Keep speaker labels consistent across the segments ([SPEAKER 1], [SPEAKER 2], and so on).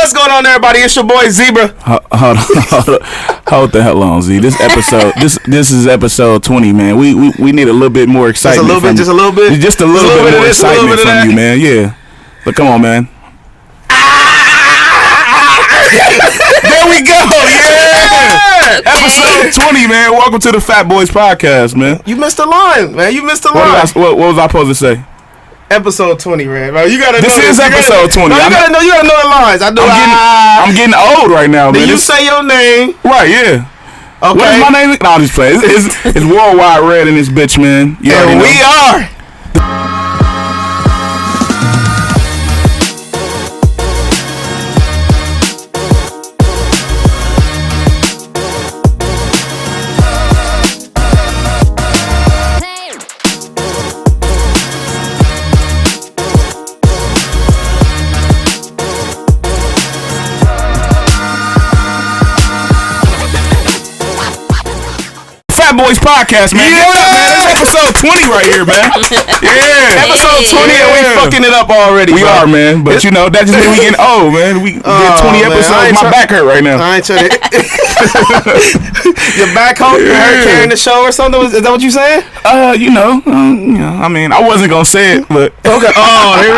[SPEAKER 1] What's going on, everybody? It's your boy Zeebraa.
[SPEAKER 2] Hold the hell on, Z. This episode, this is episode 20, man. We need a little bit more excitement.
[SPEAKER 1] Just a little bit
[SPEAKER 2] more excitement from you, man. Yeah, but come on, man. There we go. Yeah. Episode 20, man. Welcome to the Fat Boys Podcast, man.
[SPEAKER 1] You missed a line, man.
[SPEAKER 2] What was I supposed to say?
[SPEAKER 1] Episode 20, man. You gotta.
[SPEAKER 2] This is episode 20.
[SPEAKER 1] No, you gotta know the lines. I'm
[SPEAKER 2] getting old right now, man.
[SPEAKER 1] Did you say your name?
[SPEAKER 2] Right, yeah.
[SPEAKER 1] Okay.
[SPEAKER 2] What is my name? No, I'm just playing. It's Worldwide Red in this bitch, man. You
[SPEAKER 1] and we are.
[SPEAKER 2] Boys Podcast, man.
[SPEAKER 1] Yeah.
[SPEAKER 2] Get up, man. It's episode 20 right here, man. Yeah.
[SPEAKER 1] Episode 20 and we fucking it up already.
[SPEAKER 2] We are, man. But you know, that just means we getting old, man. We did 20 episodes. My back hurt right now.
[SPEAKER 1] I ain't trying to. Your back hurt? You hurt carrying the show or something? Is that what you saying?
[SPEAKER 2] You know, I mean, I wasn't gonna say it, but
[SPEAKER 1] okay. Oh, here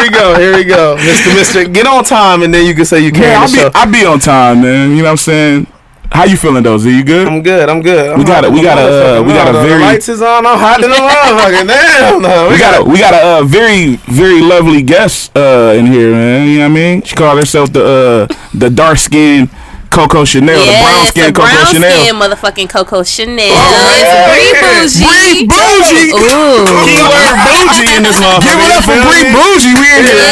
[SPEAKER 1] we go, Mr. Get on time, and then you can say you carry the show.
[SPEAKER 2] I'll be on time, man. You know what I'm saying? How you feeling though, Z? You good?
[SPEAKER 1] I'm good.
[SPEAKER 2] We got a very.
[SPEAKER 1] The lights is on. I'm hot in the motherfucker. Damn. No,
[SPEAKER 2] we got a very, very lovely guest in here, man. You know what I mean? She called herself the dark skinned Coco Chanel, the brown skin Coco Chanel.
[SPEAKER 3] Brown skin motherfucking Coco Chanel.
[SPEAKER 1] It's
[SPEAKER 3] Bre Bougie.
[SPEAKER 2] Bre Bougie.
[SPEAKER 3] Ooh.
[SPEAKER 1] Keyword bougie in this motherfucker.
[SPEAKER 2] Give it up for Bre Bougie. We in here.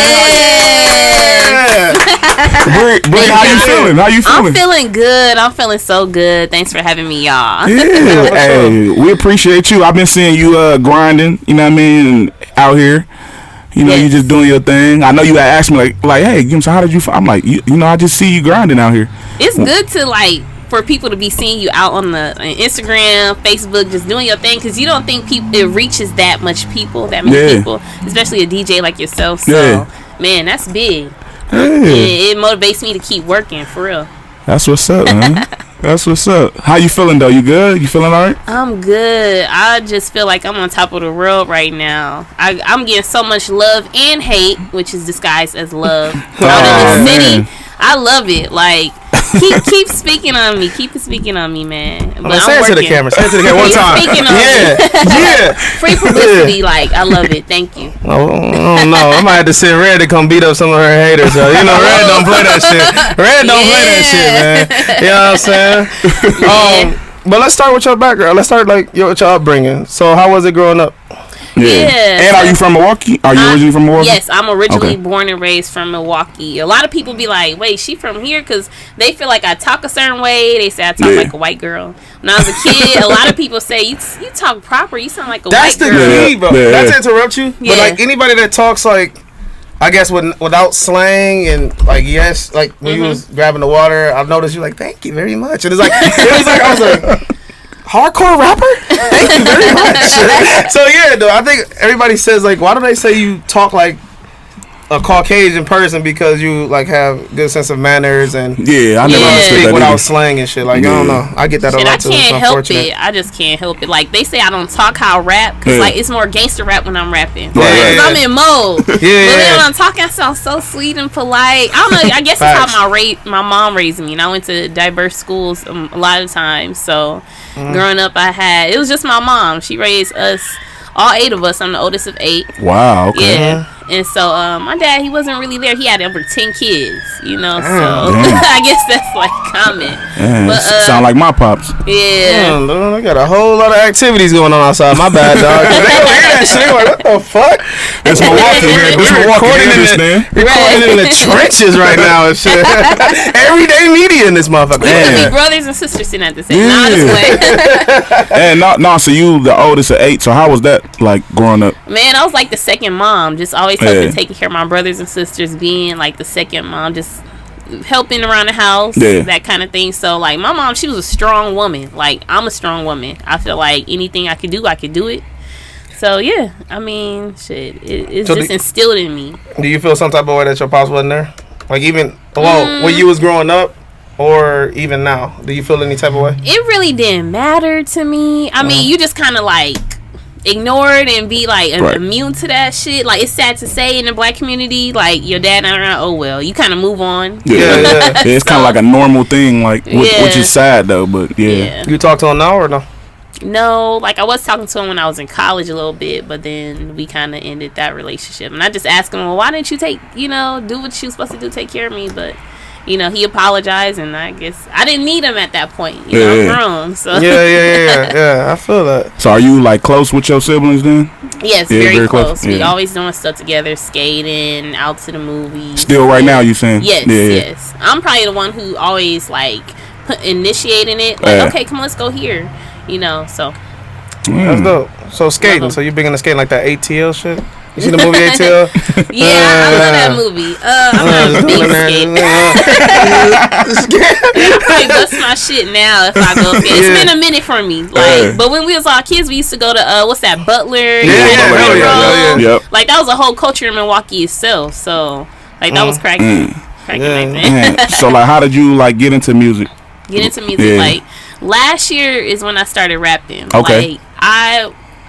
[SPEAKER 2] Bre, how you feeling?
[SPEAKER 3] I'm feeling good. I'm feeling so good. Thanks for having me, y'all.
[SPEAKER 2] Yeah, hey, we appreciate you. I've been seeing you grinding, you know what I mean, out here. You know, you just doing your thing. I know you had asked me like, hey, so how did you? I'm like, you know, I just see you grinding out here.
[SPEAKER 3] It's good to for people to be seeing you out on the Instagram, Facebook, just doing your thing, because you don't think it reaches that many people, especially a DJ like yourself. So, man, that's big. It motivates me to keep working, for real.
[SPEAKER 2] That's what's up, man. That's what's up. How you feeling, though? You good? You feeling all right?
[SPEAKER 3] I'm good. I just feel like I'm on top of the world right now. I'm getting so much love and hate, which is disguised as love. Out in the city, I love it. Like, keep speaking on me. Keep speaking on me, man. But
[SPEAKER 1] say it to the camera. Say it to the camera one time.
[SPEAKER 3] Speaking on me. Free publicity. Like, I love it. Thank you.
[SPEAKER 1] Oh no, I might have to send Red to come beat up some of her haters. So, you know, Red don't play that shit. Red don't play that shit, man. You know what I'm saying? But let's start with your background. Let's start with your upbringing. So, how was it growing up?
[SPEAKER 3] Yeah.
[SPEAKER 2] And are you from Milwaukee? Are you originally from Milwaukee?
[SPEAKER 3] Yes, I'm originally born and raised from Milwaukee. A lot of people be like, wait, she from here? Because they feel like I talk a certain way. They say I talk like a white girl. When I was a kid, a lot of people say, you talk proper. You sound like a white girl.
[SPEAKER 1] That's the key, bro. Not to interrupt you, but like anybody that talks like, I guess without slang and like when you was grabbing the water, I've noticed you like, thank you very much. And I was like, hardcore rapper? Thank you very much. So though, I think everybody says like, why do they say you talk like a Caucasian person? Because you like have good sense of manners and
[SPEAKER 2] I never understood
[SPEAKER 1] speak
[SPEAKER 2] that
[SPEAKER 1] without
[SPEAKER 2] either.
[SPEAKER 1] slang and shit. Like I don't know, I get that a lot too.
[SPEAKER 3] I can't help it. I just can't help it. Like they say I don't talk how I rap because like it's more gangster rap when I'm rapping. Because I'm in mode. But then when I'm talking, I sound so sweet and polite. I don't know. I guess it's how my mom raised me. And I went to diverse schools a lot of times. So growing up, it was just my mom. She raised us. All 8 of us. I'm the oldest of 8.
[SPEAKER 2] Wow. Okay.
[SPEAKER 3] Yeah. And so my dad, he wasn't really there. He had over 10 kids, you know. So I guess that's like common.
[SPEAKER 2] But, sound like my pops.
[SPEAKER 3] Yeah.
[SPEAKER 1] I got a whole lot of activities going on outside. My bad, dog. They gonna hear that shit. Like, what the fuck?
[SPEAKER 2] It's Milwaukee, man. It's Milwaukee.
[SPEAKER 1] Recording in the trenches right now and shit. Everyday media in this motherfucker.
[SPEAKER 3] We could be brothers and sisters sitting at the same time.
[SPEAKER 2] And so you the oldest of 8. So how was that like growing up?
[SPEAKER 3] Man, I was like the second mom. Just always helping taking care of my brothers and sisters, being like the second mom, just helping around the house, that kind of thing. So like my mom, she was a strong woman. Like I'm a strong woman. I feel like anything I could do it. So yeah, I mean, shit, it's just instilled in me.
[SPEAKER 1] Do you feel some type of way that your pops wasn't there? Like even Well, when you was growing up, or even now, do you feel any type of way?
[SPEAKER 3] It really didn't matter to me. I mean, you just kind of like ignore it and be like immune to that shit. Like, it's sad to say in the black community, like, your dad not around, oh well, you kind of move on.
[SPEAKER 2] Yeah, it's kind of like a normal thing, like, which is sad though, but
[SPEAKER 1] You talk to him now or no?
[SPEAKER 3] No, like, I was talking to him when I was in college a little bit, but then we kind of ended that relationship. And I just asked him, well, why didn't you do what you were supposed to do, take care of me? But he apologized, and I guess I didn't need him at that point. I'm grown, so.
[SPEAKER 1] Yeah, I feel that.
[SPEAKER 2] So are you, like, close with your siblings then?
[SPEAKER 3] Yes, very close. We always doing stuff together, skating, out to the movies.
[SPEAKER 2] Still right now, you saying?
[SPEAKER 3] Yes. I'm probably the one who always, like, initiating it. Like, okay, come on, let's go here. So.
[SPEAKER 1] That's dope. So skating. So you big into skating, like that ATL shit? You seen the movie ATL?
[SPEAKER 3] Yeah, I love that movie. I'm not a big skater. I probably bust my shit now if I go skate. It's been a minute for me. Like, but when we was all kids, we used to go to what's that, Butler?
[SPEAKER 2] Yeah.
[SPEAKER 3] Like, that was a whole culture in Milwaukee itself. So, like, that was cracking. Back then.
[SPEAKER 2] So, like, how did you like get into music?
[SPEAKER 3] Like, last year is when I started rapping.
[SPEAKER 2] Okay.
[SPEAKER 3] Like,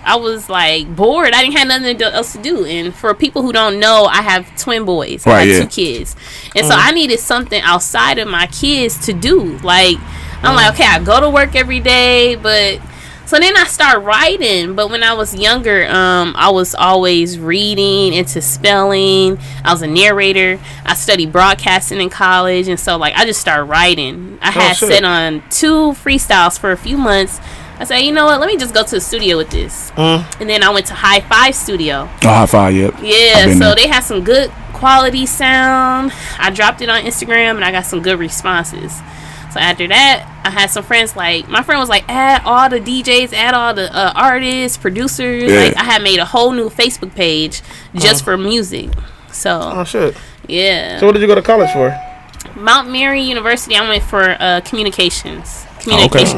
[SPEAKER 3] I was like bored. I didn't have nothing else to do. And for people who don't know, I have twin boys. I have 2 kids. And so I needed something outside of my kids to do. Like, I'm like, okay, I go to work every day, but so then I start writing. But when I was younger, I was always reading, into spelling. I was a narrator. I studied broadcasting in college. And so, like, I just started writing. I had set on 2 freestyles for a few months. I said, you know what? Let me just go to the studio with this. And then I went to High Five Studio.
[SPEAKER 2] Oh, High Five, yep.
[SPEAKER 3] Yeah, so they had some good quality sound. I dropped it on Instagram, and I got some good responses. So after that, I had some friends, like, my friend was like, add all the DJs, add all the artists, producers. Yeah. Like, I had made a whole new Facebook page just for music. So.
[SPEAKER 1] Oh, shit.
[SPEAKER 3] Yeah.
[SPEAKER 1] So what did you go to college for?
[SPEAKER 3] Mount Mary University. I went for communication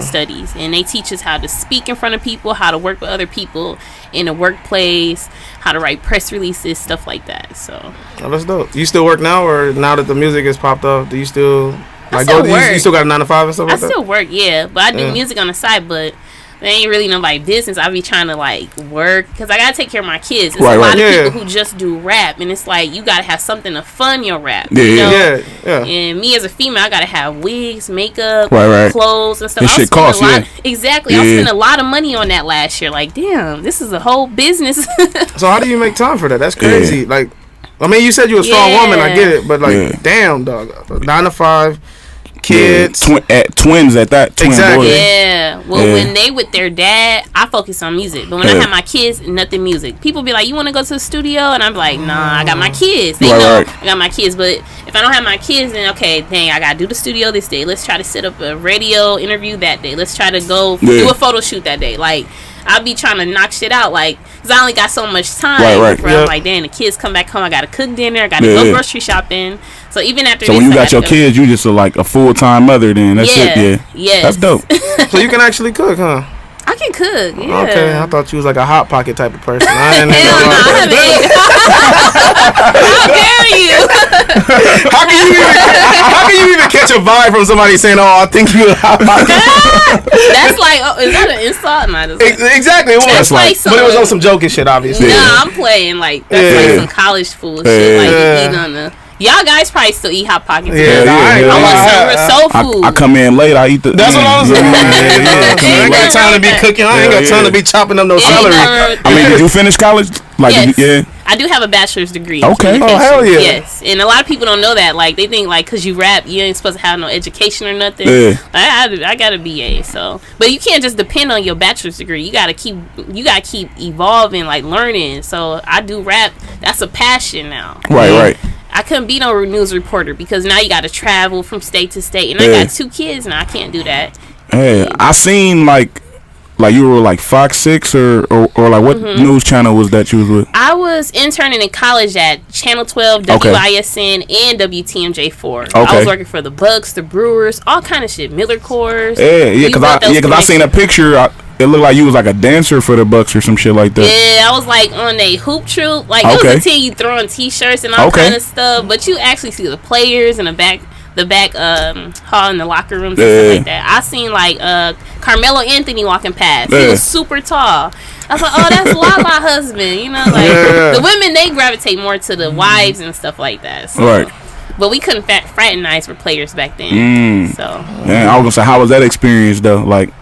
[SPEAKER 3] studies, and they teach us how to speak in front of people, how to work with other people in the workplace, how to write press releases, stuff like that. So
[SPEAKER 1] that's dope. You still work now, or now that the music has popped up, do you still
[SPEAKER 3] like go?
[SPEAKER 1] You still got a 9 to 5 and stuff like that?
[SPEAKER 3] I still work, yeah, but I do music on the side, but it ain't really nobody's business. I be trying to like work because I gotta take care of my kids. It's a lot of people who just do rap, and it's like you gotta have something to fund your rap. Yeah. And me as a female, I gotta have wigs, makeup, clothes, and stuff.
[SPEAKER 2] This shit costs,
[SPEAKER 3] Exactly. I spent a lot of money on that last year. Like, damn, this is a whole business.
[SPEAKER 1] So how do you make time for that? That's crazy. Like, I mean, you said you're a strong woman. I get it, but like, damn, dog, 9 to 5. Kids,
[SPEAKER 2] twins at that.
[SPEAKER 1] Exactly.
[SPEAKER 3] Yeah. Well, when they with their dad, I focus on music. But when I have my kids, nothing music. People be like, "You want to go to the studio?" And I'm like, "Nah, I got my kids. They know I got my kids." But if I don't have my kids, then okay, dang, I gotta do the studio this day. Let's try to set up a radio interview that day. Let's try to go do a photo shoot that day. Like, I'll be trying to knock shit out, like, because I only got so much time. I'm like, damn, the kids come back home, I gotta cook dinner, I gotta go grocery shopping. So even after
[SPEAKER 2] so
[SPEAKER 3] this,
[SPEAKER 2] when you got your kids, you just like a full-time mother then. That's it.
[SPEAKER 3] Yeah.
[SPEAKER 2] That's dope.
[SPEAKER 1] So you can actually cook, huh?
[SPEAKER 3] I can cook, yeah.
[SPEAKER 1] Okay, I thought you was like a Hot Pocket type of person.
[SPEAKER 3] Hell no, I haven't ate. How dare you?
[SPEAKER 1] How can you even catch a vibe from somebody saying, "Oh, I think you a Hot Pocket"?
[SPEAKER 3] That's like, is that an insult? No,
[SPEAKER 1] exactly. It was
[SPEAKER 3] like
[SPEAKER 1] but it was on some joking shit, obviously.
[SPEAKER 3] Nah, I'm playing like that's like some college food shit. Like you eat on the. Y'all guys probably still eat Hot Pockets. I want some soul food.
[SPEAKER 2] I come in late. I eat the.
[SPEAKER 1] That's what I was saying. I ain't got time to be cooking. I ain't got time to be chopping up no celery.
[SPEAKER 2] I mean, did you finish college? Like,
[SPEAKER 3] yes. I do have a bachelor's degree.
[SPEAKER 2] Okay.
[SPEAKER 1] Oh, hell yeah.
[SPEAKER 3] Yes. And a lot of people don't know that. Like, they think, like, because you rap, you ain't supposed to have no education or nothing.
[SPEAKER 2] Yeah.
[SPEAKER 3] I got a BA, so. But you can't just depend on your bachelor's degree. You got to keep evolving, like, learning. So, I do rap. That's a passion now.
[SPEAKER 2] Right.
[SPEAKER 3] I couldn't be no news reporter because now you got to travel from state to state. And I got 2 kids now. I can't do that.
[SPEAKER 2] Hey, I seen, like you were like Fox 6 or like what news channel was that you was with?
[SPEAKER 3] I was interning in college at Channel 12, WISN, and WTMJ4. Okay. I was working for the Bucks, the Brewers, all kind of shit. Miller Coors.
[SPEAKER 2] Yeah, because I seen a picture. It looked like you was like a dancer for the Bucks or some shit like that.
[SPEAKER 3] Yeah, I was like on a hoop troop. Like, it was a team you throwing T-shirts and all kind of stuff. But you actually see the players in the back the back hall in the locker rooms and stuff like that. I seen like Carmelo Anthony walking past. He was super tall. I was like, oh, that's Lala husband. You know, like the women, they gravitate more to the wives and stuff like that. So.
[SPEAKER 2] Right.
[SPEAKER 3] But we couldn't fraternize for players back then. So.
[SPEAKER 2] Yeah, I was gonna say, how was that experience though? Like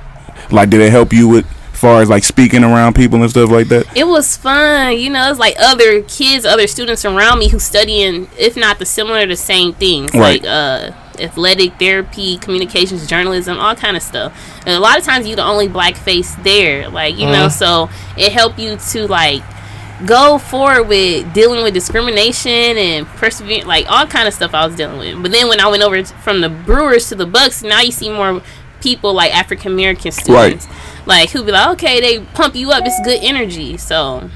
[SPEAKER 2] did it help you with, as far as like speaking around people and stuff like that?
[SPEAKER 3] It was fun, you know. It's like other kids, other students around me who studying, if not the same things, right. Like athletic therapy, communications, journalism, all kind of stuff. And a lot of times you're the only black face there, like you know. So it helped you to like go forward with dealing with discrimination and persevere, like all kind of stuff I was dealing with. But then when I went over from the Brewers to the Bucks, now you see more people like African American students. Right. Like who be like, okay, they pump you up. It's good energy. So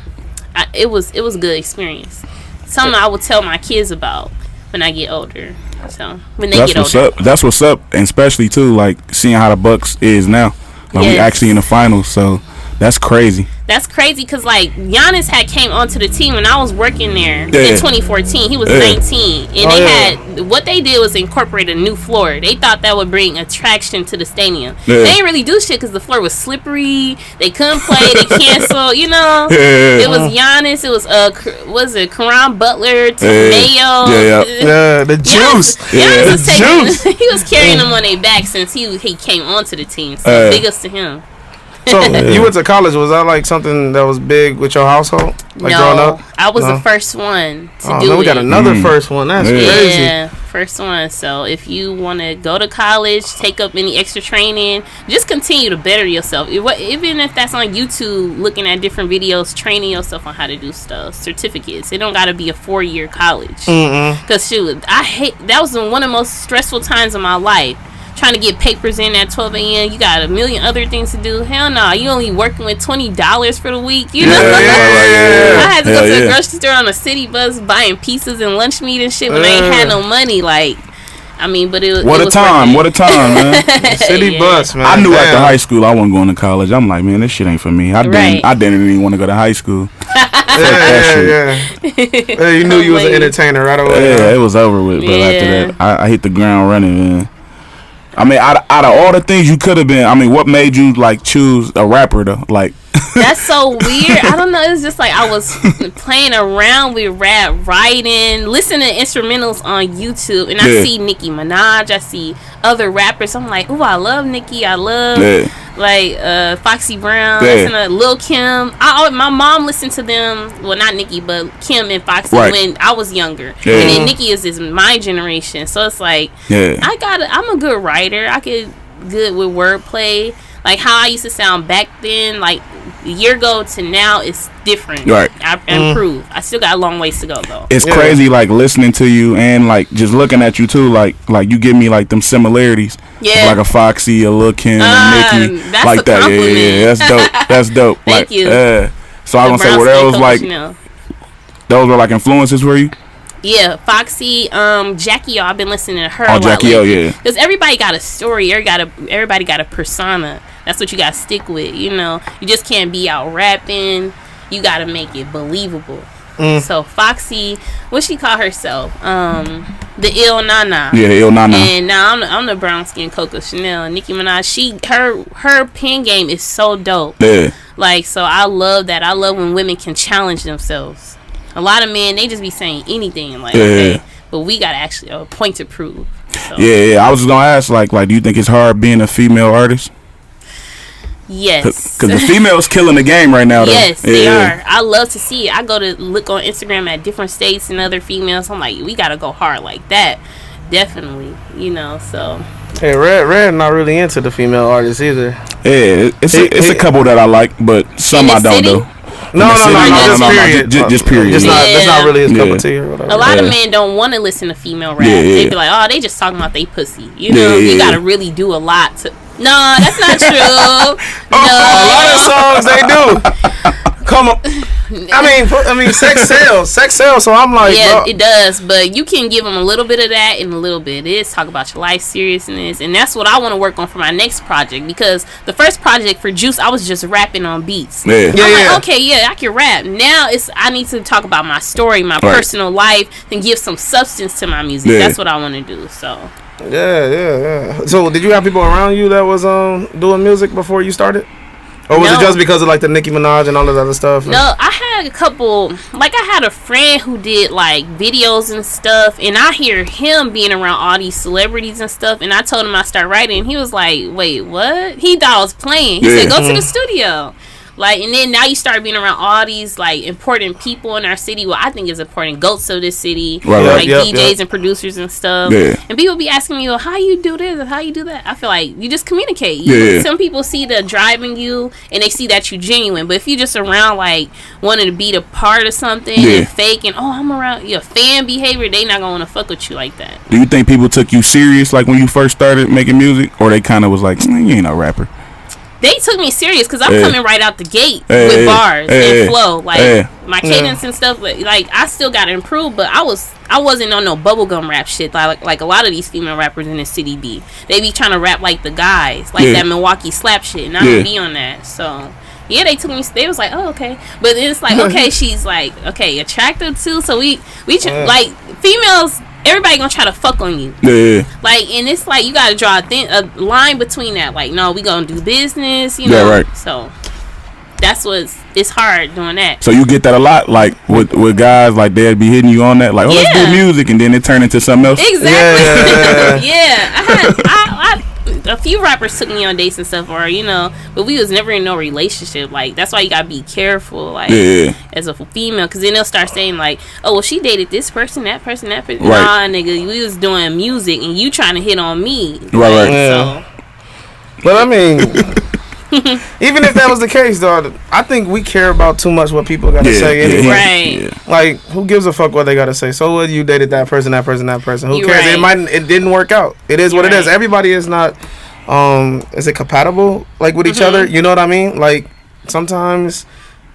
[SPEAKER 3] it was a good experience. Something I will tell my kids about when I get older. So when they get older,
[SPEAKER 2] that's what's up, and especially too, like seeing how the Bucks is now. Like we actually in the finals, so that's crazy. That's crazy
[SPEAKER 3] because like Giannis had came onto the team when I was working there in 2014. He was 19, and they had what they did was incorporate a new floor. They thought that would bring attraction to the stadium. They didn't really do shit because the floor was slippery. They couldn't play. They canceled. You know, it was Giannis. It was Karan Butler, Mayo.
[SPEAKER 1] The juice.
[SPEAKER 3] Giannis was taking. He was carrying them on their back since he came onto the team. So big ups to him.
[SPEAKER 1] So you went to college. Was that like something that was big with your household? Like growing up?
[SPEAKER 3] I was the first one to do it.
[SPEAKER 1] We got another first one. That's crazy.
[SPEAKER 3] Yeah, first one. So if you want to go to college, take up any extra training, just continue to better yourself. Even if that's on YouTube, looking at different videos, training yourself on how to do stuff, certificates. It don't got to be a 4-year college. Because shoot, that was one of the most stressful times of my life. Trying to get papers in at 12 a.m. You got a million other things to do. Hell no, you only working with $20 for the week. You know, I had to go to the grocery store on a city bus buying pizzas and lunch meat and shit when I ain't had no money. Like, I mean, but it was
[SPEAKER 2] what a time, man.
[SPEAKER 1] City bus, man.
[SPEAKER 2] I knew after high school I wasn't going to college. I'm like, man, this shit ain't for me. I didn't even want to go to high school.
[SPEAKER 1] You knew you was an entertainer right away.
[SPEAKER 2] Yeah, it was over with. But after that, I hit the ground running, man. I mean, out of all the things you could have been, I mean, what made you like choose a rapper though? Like,
[SPEAKER 3] that's so weird. I don't know. It's just like I was playing around with rap, writing, listening to instrumentals on YouTube, and I see Nicki Minaj. I see other rappers. I'm like, ooh, I love Nicki. I love like Foxy Brown. Listen to Lil Kim. My mom listened to them. Well, not Nicki, but Kim and Foxy when I was younger. And then Nicki is my generation. So it's like I'm a good writer. I could good with wordplay. Like how I used to sound back then, like a year ago to now, is different.
[SPEAKER 2] Right.
[SPEAKER 3] I improved. I still got a long ways to go though.
[SPEAKER 2] It's crazy, like listening to you and like just looking at you too. Like you give me like them similarities. Yeah. Like a Foxy, a Lil Kim, and Nicki,
[SPEAKER 3] that's
[SPEAKER 2] like
[SPEAKER 3] a
[SPEAKER 2] that.
[SPEAKER 3] Compliment.
[SPEAKER 2] Yeah, that's dope. That's dope.
[SPEAKER 3] Thank you.
[SPEAKER 2] So I was gonna say, well, that was like those were like influences for you.
[SPEAKER 3] Yeah, Foxy, Jackie O. I've been listening to her a lot
[SPEAKER 2] Jackie O,
[SPEAKER 3] lately. Because everybody got a story. Everybody got a persona. That's what you got to stick with, you know. You just can't be out rapping. You got to make it believable. So Foxy, what she call herself? The Ill Nana.
[SPEAKER 2] Yeah, Ill Nana.
[SPEAKER 3] And now I'm the brown skin Coco Chanel. Nicki Minaj, her pen game is so dope. Yeah. Like, so I love that. I love when women can challenge themselves. A lot of men, they just be saying anything, like, okay, but we got actually a point to prove. So.
[SPEAKER 2] Yeah. I was just gonna ask, like, do you think it's hard being a female artist?
[SPEAKER 3] Yes.
[SPEAKER 2] Because the females killing the game right now, though.
[SPEAKER 3] Yes, they are. I love to see it. I go to look on Instagram at different states and other females. I'm like, we gotta go hard like that. Definitely, you know, so.
[SPEAKER 1] Hey, Red not really into the female artists either.
[SPEAKER 2] Yeah, it's a couple that I like, but some I don't, though.
[SPEAKER 1] No, just period. That's not really his cup of tea or whatever.
[SPEAKER 3] A lot of men don't want to listen to female rap. They be like, oh, they just talking about they pussy. You know, you got to really do a lot to. No, that's not true.
[SPEAKER 1] No. A lot of songs they do. Come on. I mean, sex sells. So I'm like,
[SPEAKER 3] yeah,
[SPEAKER 1] bro.
[SPEAKER 3] it does. But you can give them a little bit of that and a little bit of this. Talk about your life seriousness, and that's what I want to work on for my next project. Because the first project for Juice, I was just rapping on beats.
[SPEAKER 2] Yeah.
[SPEAKER 3] I'm like, okay, yeah, I can rap. Now I need to talk about my story, my personal life, and give some substance to my music. That's what I want to do. So.
[SPEAKER 1] Yeah. So, did you have people around you that was doing music before you started? Or was it just because of like the Nicki Minaj and all of that other stuff?
[SPEAKER 3] No, I had a couple. Like I had a friend who did like videos and stuff, and I hear him being around all these celebrities and stuff. And I told him I start writing, and he was like, "Wait, what?" He thought I was playing. He said, "Go to the studio." Like, and then now you start being around all these like important people in our city. Well, I think is important goats of this city, like DJs and producers and stuff. Yeah. And people be asking me, "Well, how you do this and how you do that?" I feel like you just communicate. Some people see the drive in you and they see that you genuine. But if you just around like wanting to be the part of something and fake and I'm around your fan behavior, they not gonna want to fuck with you like that.
[SPEAKER 2] Do you think people took you serious like when you first started making music, or they kind of was like, "You ain't no rapper"?
[SPEAKER 3] They took me serious because I'm coming right out the gate with bars and flow, like my cadence and stuff. But like I still got to improve. But I wasn't on no bubblegum rap shit like a lot of these female rappers in the city be. They be trying to rap like the guys, like that Milwaukee slap shit, and I don't be on that. So yeah, they took me. They was like, "Oh, okay," but it's like, okay, she's like, okay, attractive too. So we like females. Everybody gonna try to fuck on you. Like, and it's like you gotta draw a line between that. Like, no, we gonna do business, you know. Right. So that's it's hard doing that.
[SPEAKER 2] So you get that a lot, like with guys, like they'd be hitting you on that, like, let's do music, and then it turn into something else.
[SPEAKER 3] Exactly. I a few rappers took me on dates and stuff, or but we was never in no relationship. Like that's why you gotta be careful, like as a female, because then they'll start saying like, oh, well, she dated this person, that person, that person. Nah, nigga, we was doing music and you trying to hit on me.
[SPEAKER 2] Right.
[SPEAKER 1] So. But I mean, even if that was the case, though, I think we care about too much what people gotta say anyway.
[SPEAKER 3] Right.
[SPEAKER 1] Like, who gives a fuck what they gotta say? So what? You dated that person, that person, that person. Who cares? It didn't work out. It is what it is. Everybody is not. Is it compatible like with each other? You know what I mean? Like sometimes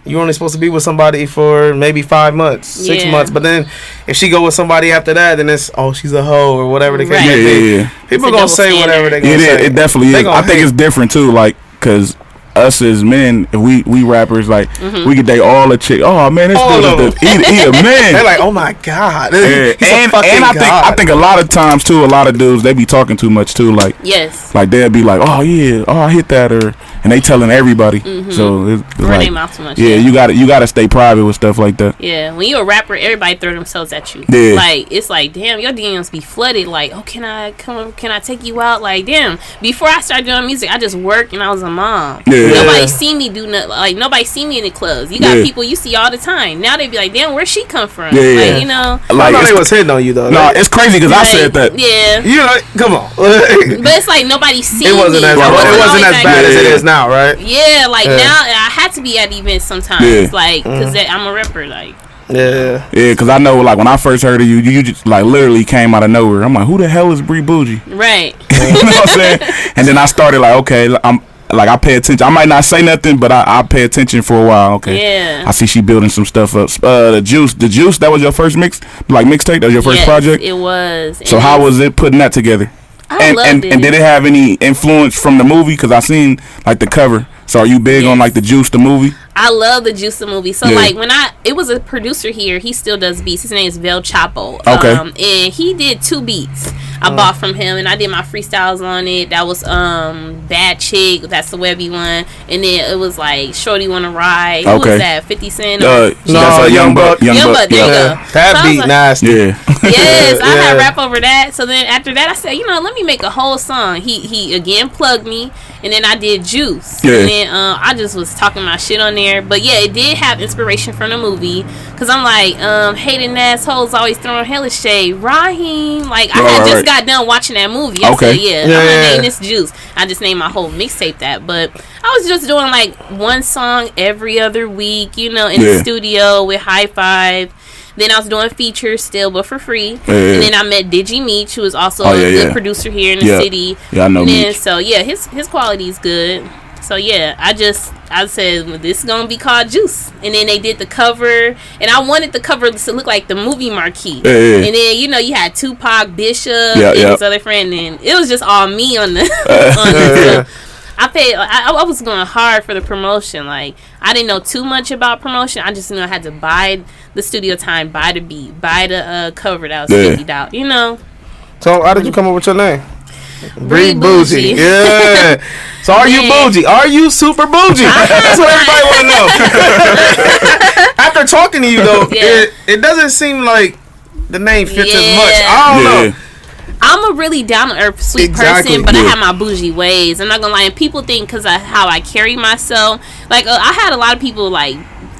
[SPEAKER 1] you're only supposed to be with somebody for maybe 5 months, 6 months, but then if she go with somebody after that, then it's she's a hoe or whatever the case may be. People gonna say whatever they gonna say.
[SPEAKER 2] It definitely is. I think it's different too, like because us as men, if we rappers, like we could date all the chicks. Oh man, this dude he a man.
[SPEAKER 1] They're like, oh my god.
[SPEAKER 2] And I think a lot of times too, a lot of dudes they be talking too much too. Like like they'll be like, oh yeah, I hit that, and they telling everybody. So it's like, mouth too much. You gotta stay private with stuff like that.
[SPEAKER 3] Yeah, when you a rapper, everybody throw themselves at you. Yeah. Like it's like, damn, your DMs be flooded. Like, oh, can I come? Can I take you out? Like, damn. Before I started doing music, I just worked and I was a mom. Yeah. Nobody see me do nothing. Like nobody see me in the clubs. You got people you see all the time. Now they be like, damn, where'd she come from? Like,
[SPEAKER 1] Like I thought they was hitting on you though.
[SPEAKER 2] No, it's crazy because I said that.
[SPEAKER 3] Yeah.
[SPEAKER 1] You know, come on.
[SPEAKER 3] But it's like nobody see me.
[SPEAKER 1] It wasn't as bad as it is now, right?
[SPEAKER 3] Yeah, like now I had to be at events sometimes, like because I'm a rapper, like.
[SPEAKER 1] Yeah,
[SPEAKER 2] because I know, like when I first heard of you, you just like literally came out of nowhere. I'm like, who the hell is Bre Bougie?
[SPEAKER 3] Right.
[SPEAKER 2] You know what I'm saying? And then I started like, okay, I pay attention. I might not say nothing, but I pay attention for a while. Okay.
[SPEAKER 3] Yeah.
[SPEAKER 2] I see she building some stuff up. The juice. That was your first mixtape. That was your first project.
[SPEAKER 3] It was.
[SPEAKER 2] So how was it putting that together?
[SPEAKER 3] I loved it.
[SPEAKER 2] And did it have any influence from the movie? Because I seen like the cover. So are you big on like the Juice the movie?
[SPEAKER 3] I love the Juice the movie. So like when it was a producer here, he still does beats. His name is Vel Chapo.
[SPEAKER 2] Okay.
[SPEAKER 3] And he did 2 beats I bought from him, and I did my freestyles on it. That was Bad Chick. That's the Webby one. And then it was like Shorty Wanna Ride. Who was that? 50 Cent?
[SPEAKER 2] No, Young Buck.
[SPEAKER 3] Young Buck. There you go.
[SPEAKER 1] That beat like, nasty.
[SPEAKER 2] Yeah.
[SPEAKER 3] Yes, I had rap over that. So then after that, I said, let me make a whole song. He again plugged me, and then I did Juice. Yeah. And then I just was talking my shit on there. But yeah, it did have inspiration from the movie. Because I'm like, hating assholes always throwing hellish shade. Raheem. Like, I had just got done watching that movie. I said, I'm going to name this Juice. I just named my whole mixtape that. But I was just doing like one song every other week, in the studio with High Five. Then I was doing features still, but for free. And then I met Digi Meech, who is also a good producer here in the city.
[SPEAKER 2] Yeah, I know Meech.
[SPEAKER 3] So, yeah, his quality is good. So yeah, I said, well, this is gonna be called Juice, and then they did the cover, and I wanted the cover to look like the movie marquee, and then you had Tupac, Bishop, and his other friend, and it was just all me on the on the. So I was going hard for the promotion. Like, I didn't know too much about promotion. I just knew I had to buy the studio time, buy the beat, buy the cover that was $50.
[SPEAKER 1] So how did you come up with your name?
[SPEAKER 3] Bre Bougie.
[SPEAKER 1] Yeah. So are you bougie? Are you super bougie? That's what everybody want to know. After talking to you though, it doesn't seem like the name fits as much. I don't know.
[SPEAKER 3] I'm a really down to earth, sweet person, but I have my bougie ways. I'm not gonna lie, and people think because of how I carry myself. Like I had a lot of people like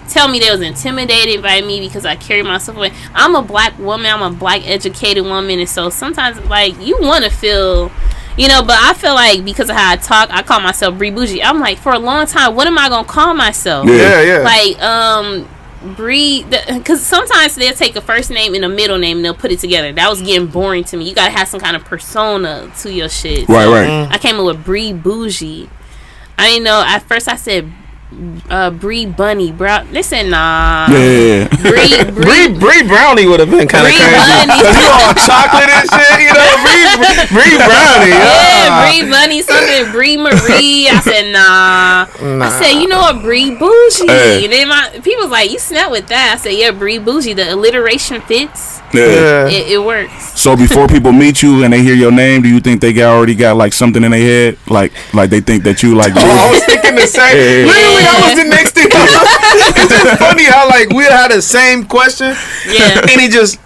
[SPEAKER 3] tell me they was intimidated by me because I carry myself away. I'm a black woman. I'm a black educated woman, and so sometimes like you want to feel, but I feel like because of how I talk, I call myself Bre Bougie. I'm like, for a long time, what am I gonna call myself?
[SPEAKER 1] Yeah.
[SPEAKER 3] Like Bre, because sometimes they'll take a first name and a middle name and they'll put it together. That was getting boring to me. You gotta have some kind of persona to your shit.
[SPEAKER 2] Right.
[SPEAKER 3] I came up with Bre Bougie. I didn't know. At first, I said Bre Bunny Brown. They said nah.
[SPEAKER 2] Yeah.
[SPEAKER 1] Bre Brownie would have been kind of crazy. Cause you all chocolate and shit, Bre Brownie.
[SPEAKER 3] Yeah, Bre Bunny, something Bre Marie. I said nah. I said, you know what, Bre Bougie. And then people was like, you snap with that. I said, yeah, Bre Bougie. The alliteration fits.
[SPEAKER 2] Yeah.
[SPEAKER 3] It works.
[SPEAKER 2] So before people meet you and they hear your name, do you think they already got like something in their head, like they think that you like?
[SPEAKER 1] I was thinking the same. Literally, I was the next thing. It's just funny how like we had the same question.
[SPEAKER 3] Yeah.
[SPEAKER 1] And he just.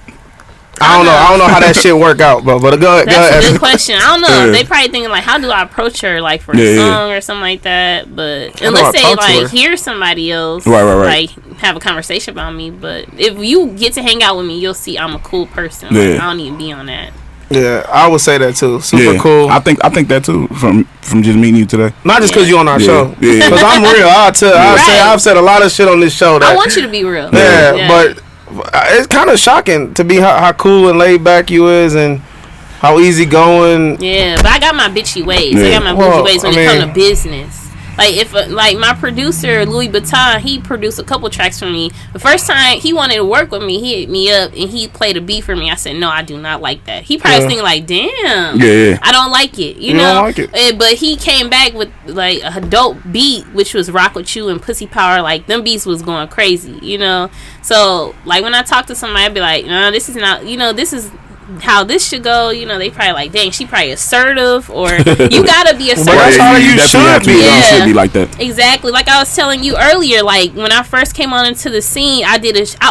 [SPEAKER 1] I don't know how that shit work out, but go ahead.
[SPEAKER 3] That's a good question. I don't know. They probably thinking like, how do I approach her, like for a song or something like that? But unless they like hear somebody else,
[SPEAKER 2] right,
[SPEAKER 3] like have a conversation about me. But if you get to hang out with me, you'll see I'm a cool person.
[SPEAKER 2] Yeah.
[SPEAKER 3] Like, I don't even be on that.
[SPEAKER 1] Yeah, I would say that too. Super cool.
[SPEAKER 2] I think that too from just meeting you today.
[SPEAKER 1] Not just because you on our show.
[SPEAKER 2] Yeah.
[SPEAKER 1] Because I'm real. I've said a lot of shit on this show.
[SPEAKER 3] I want you to be real.
[SPEAKER 1] Yeah. But it's kind of shocking to be how cool and laid back you is and how easy going.
[SPEAKER 3] Yeah, but I got my bitchy ways. I got my bougie ways when it comes to business. Like if like my producer Louis Vuitton, he produced a couple tracks for me. The first time he wanted to work with me, he hit me up and he played a beat for me. I said, no, I do not like that. He probably was thinking like, damn, I don't like it, you know.
[SPEAKER 1] Don't like it.
[SPEAKER 3] But he came back with like a dope beat, which was Rock With You and Pussy Power. Like them beats was going crazy, you know. So like when I talk to somebody, I'd be like, no, this is not, this is how this should go. They probably like, dang, she probably assertive, or you gotta be assertive.
[SPEAKER 1] That's how you should be.
[SPEAKER 2] You should be like that.
[SPEAKER 3] Exactly. Like I was telling you earlier, like when I first came on into the scene, I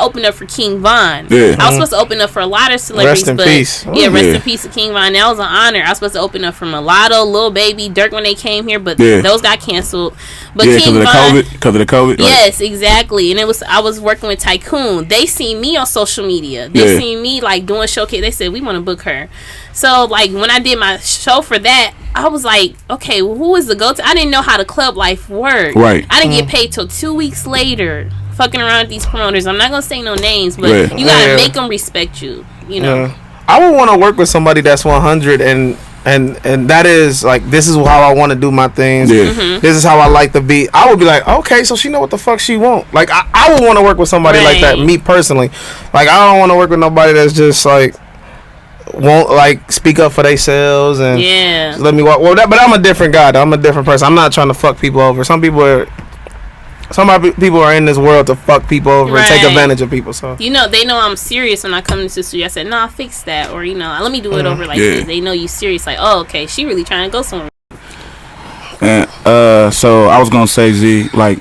[SPEAKER 3] opened up for King Von. I was supposed to open up for a lot of celebrities,
[SPEAKER 1] rest in peace.
[SPEAKER 3] Rest in peace to King Von. That was an honor. I was supposed to open up for Mulatto, Lil Baby, Dirk when they came here, but those got canceled. But King Von,
[SPEAKER 2] because of the COVID.
[SPEAKER 3] Yes, exactly. And I was working with Tycoon. They seen me on social media. They seen me like doing showcase. They said we want to book her. So like when I did my show for that, I was like, okay, well, who is the go-to? I didn't know how the club life worked.
[SPEAKER 2] Right.
[SPEAKER 3] I didn't get paid till 2 weeks later. Fucking around with these promoters. I'm not gonna say no names, but you gotta make them respect you.
[SPEAKER 1] I would want to work with somebody that's 100 and that is like, this is how I want to do my things. This is how I like the beat. I would be like, okay, so she know what the fuck she want. Like I would want to work with somebody like that. Me personally, like I don't want to work with nobody that's just like won't like speak up for themselves and let me walk. Well, but I'm a different guy. I'm a different person. I'm not trying to fuck people over. Some people are in this world to fuck people over and take advantage of people. So
[SPEAKER 3] they know I'm serious when I come into the studio. I said, "Nah, fix that," or let me do it over like this. They know you serious. Like, oh, okay, she really trying to go somewhere.
[SPEAKER 2] And so I was gonna say, Z, like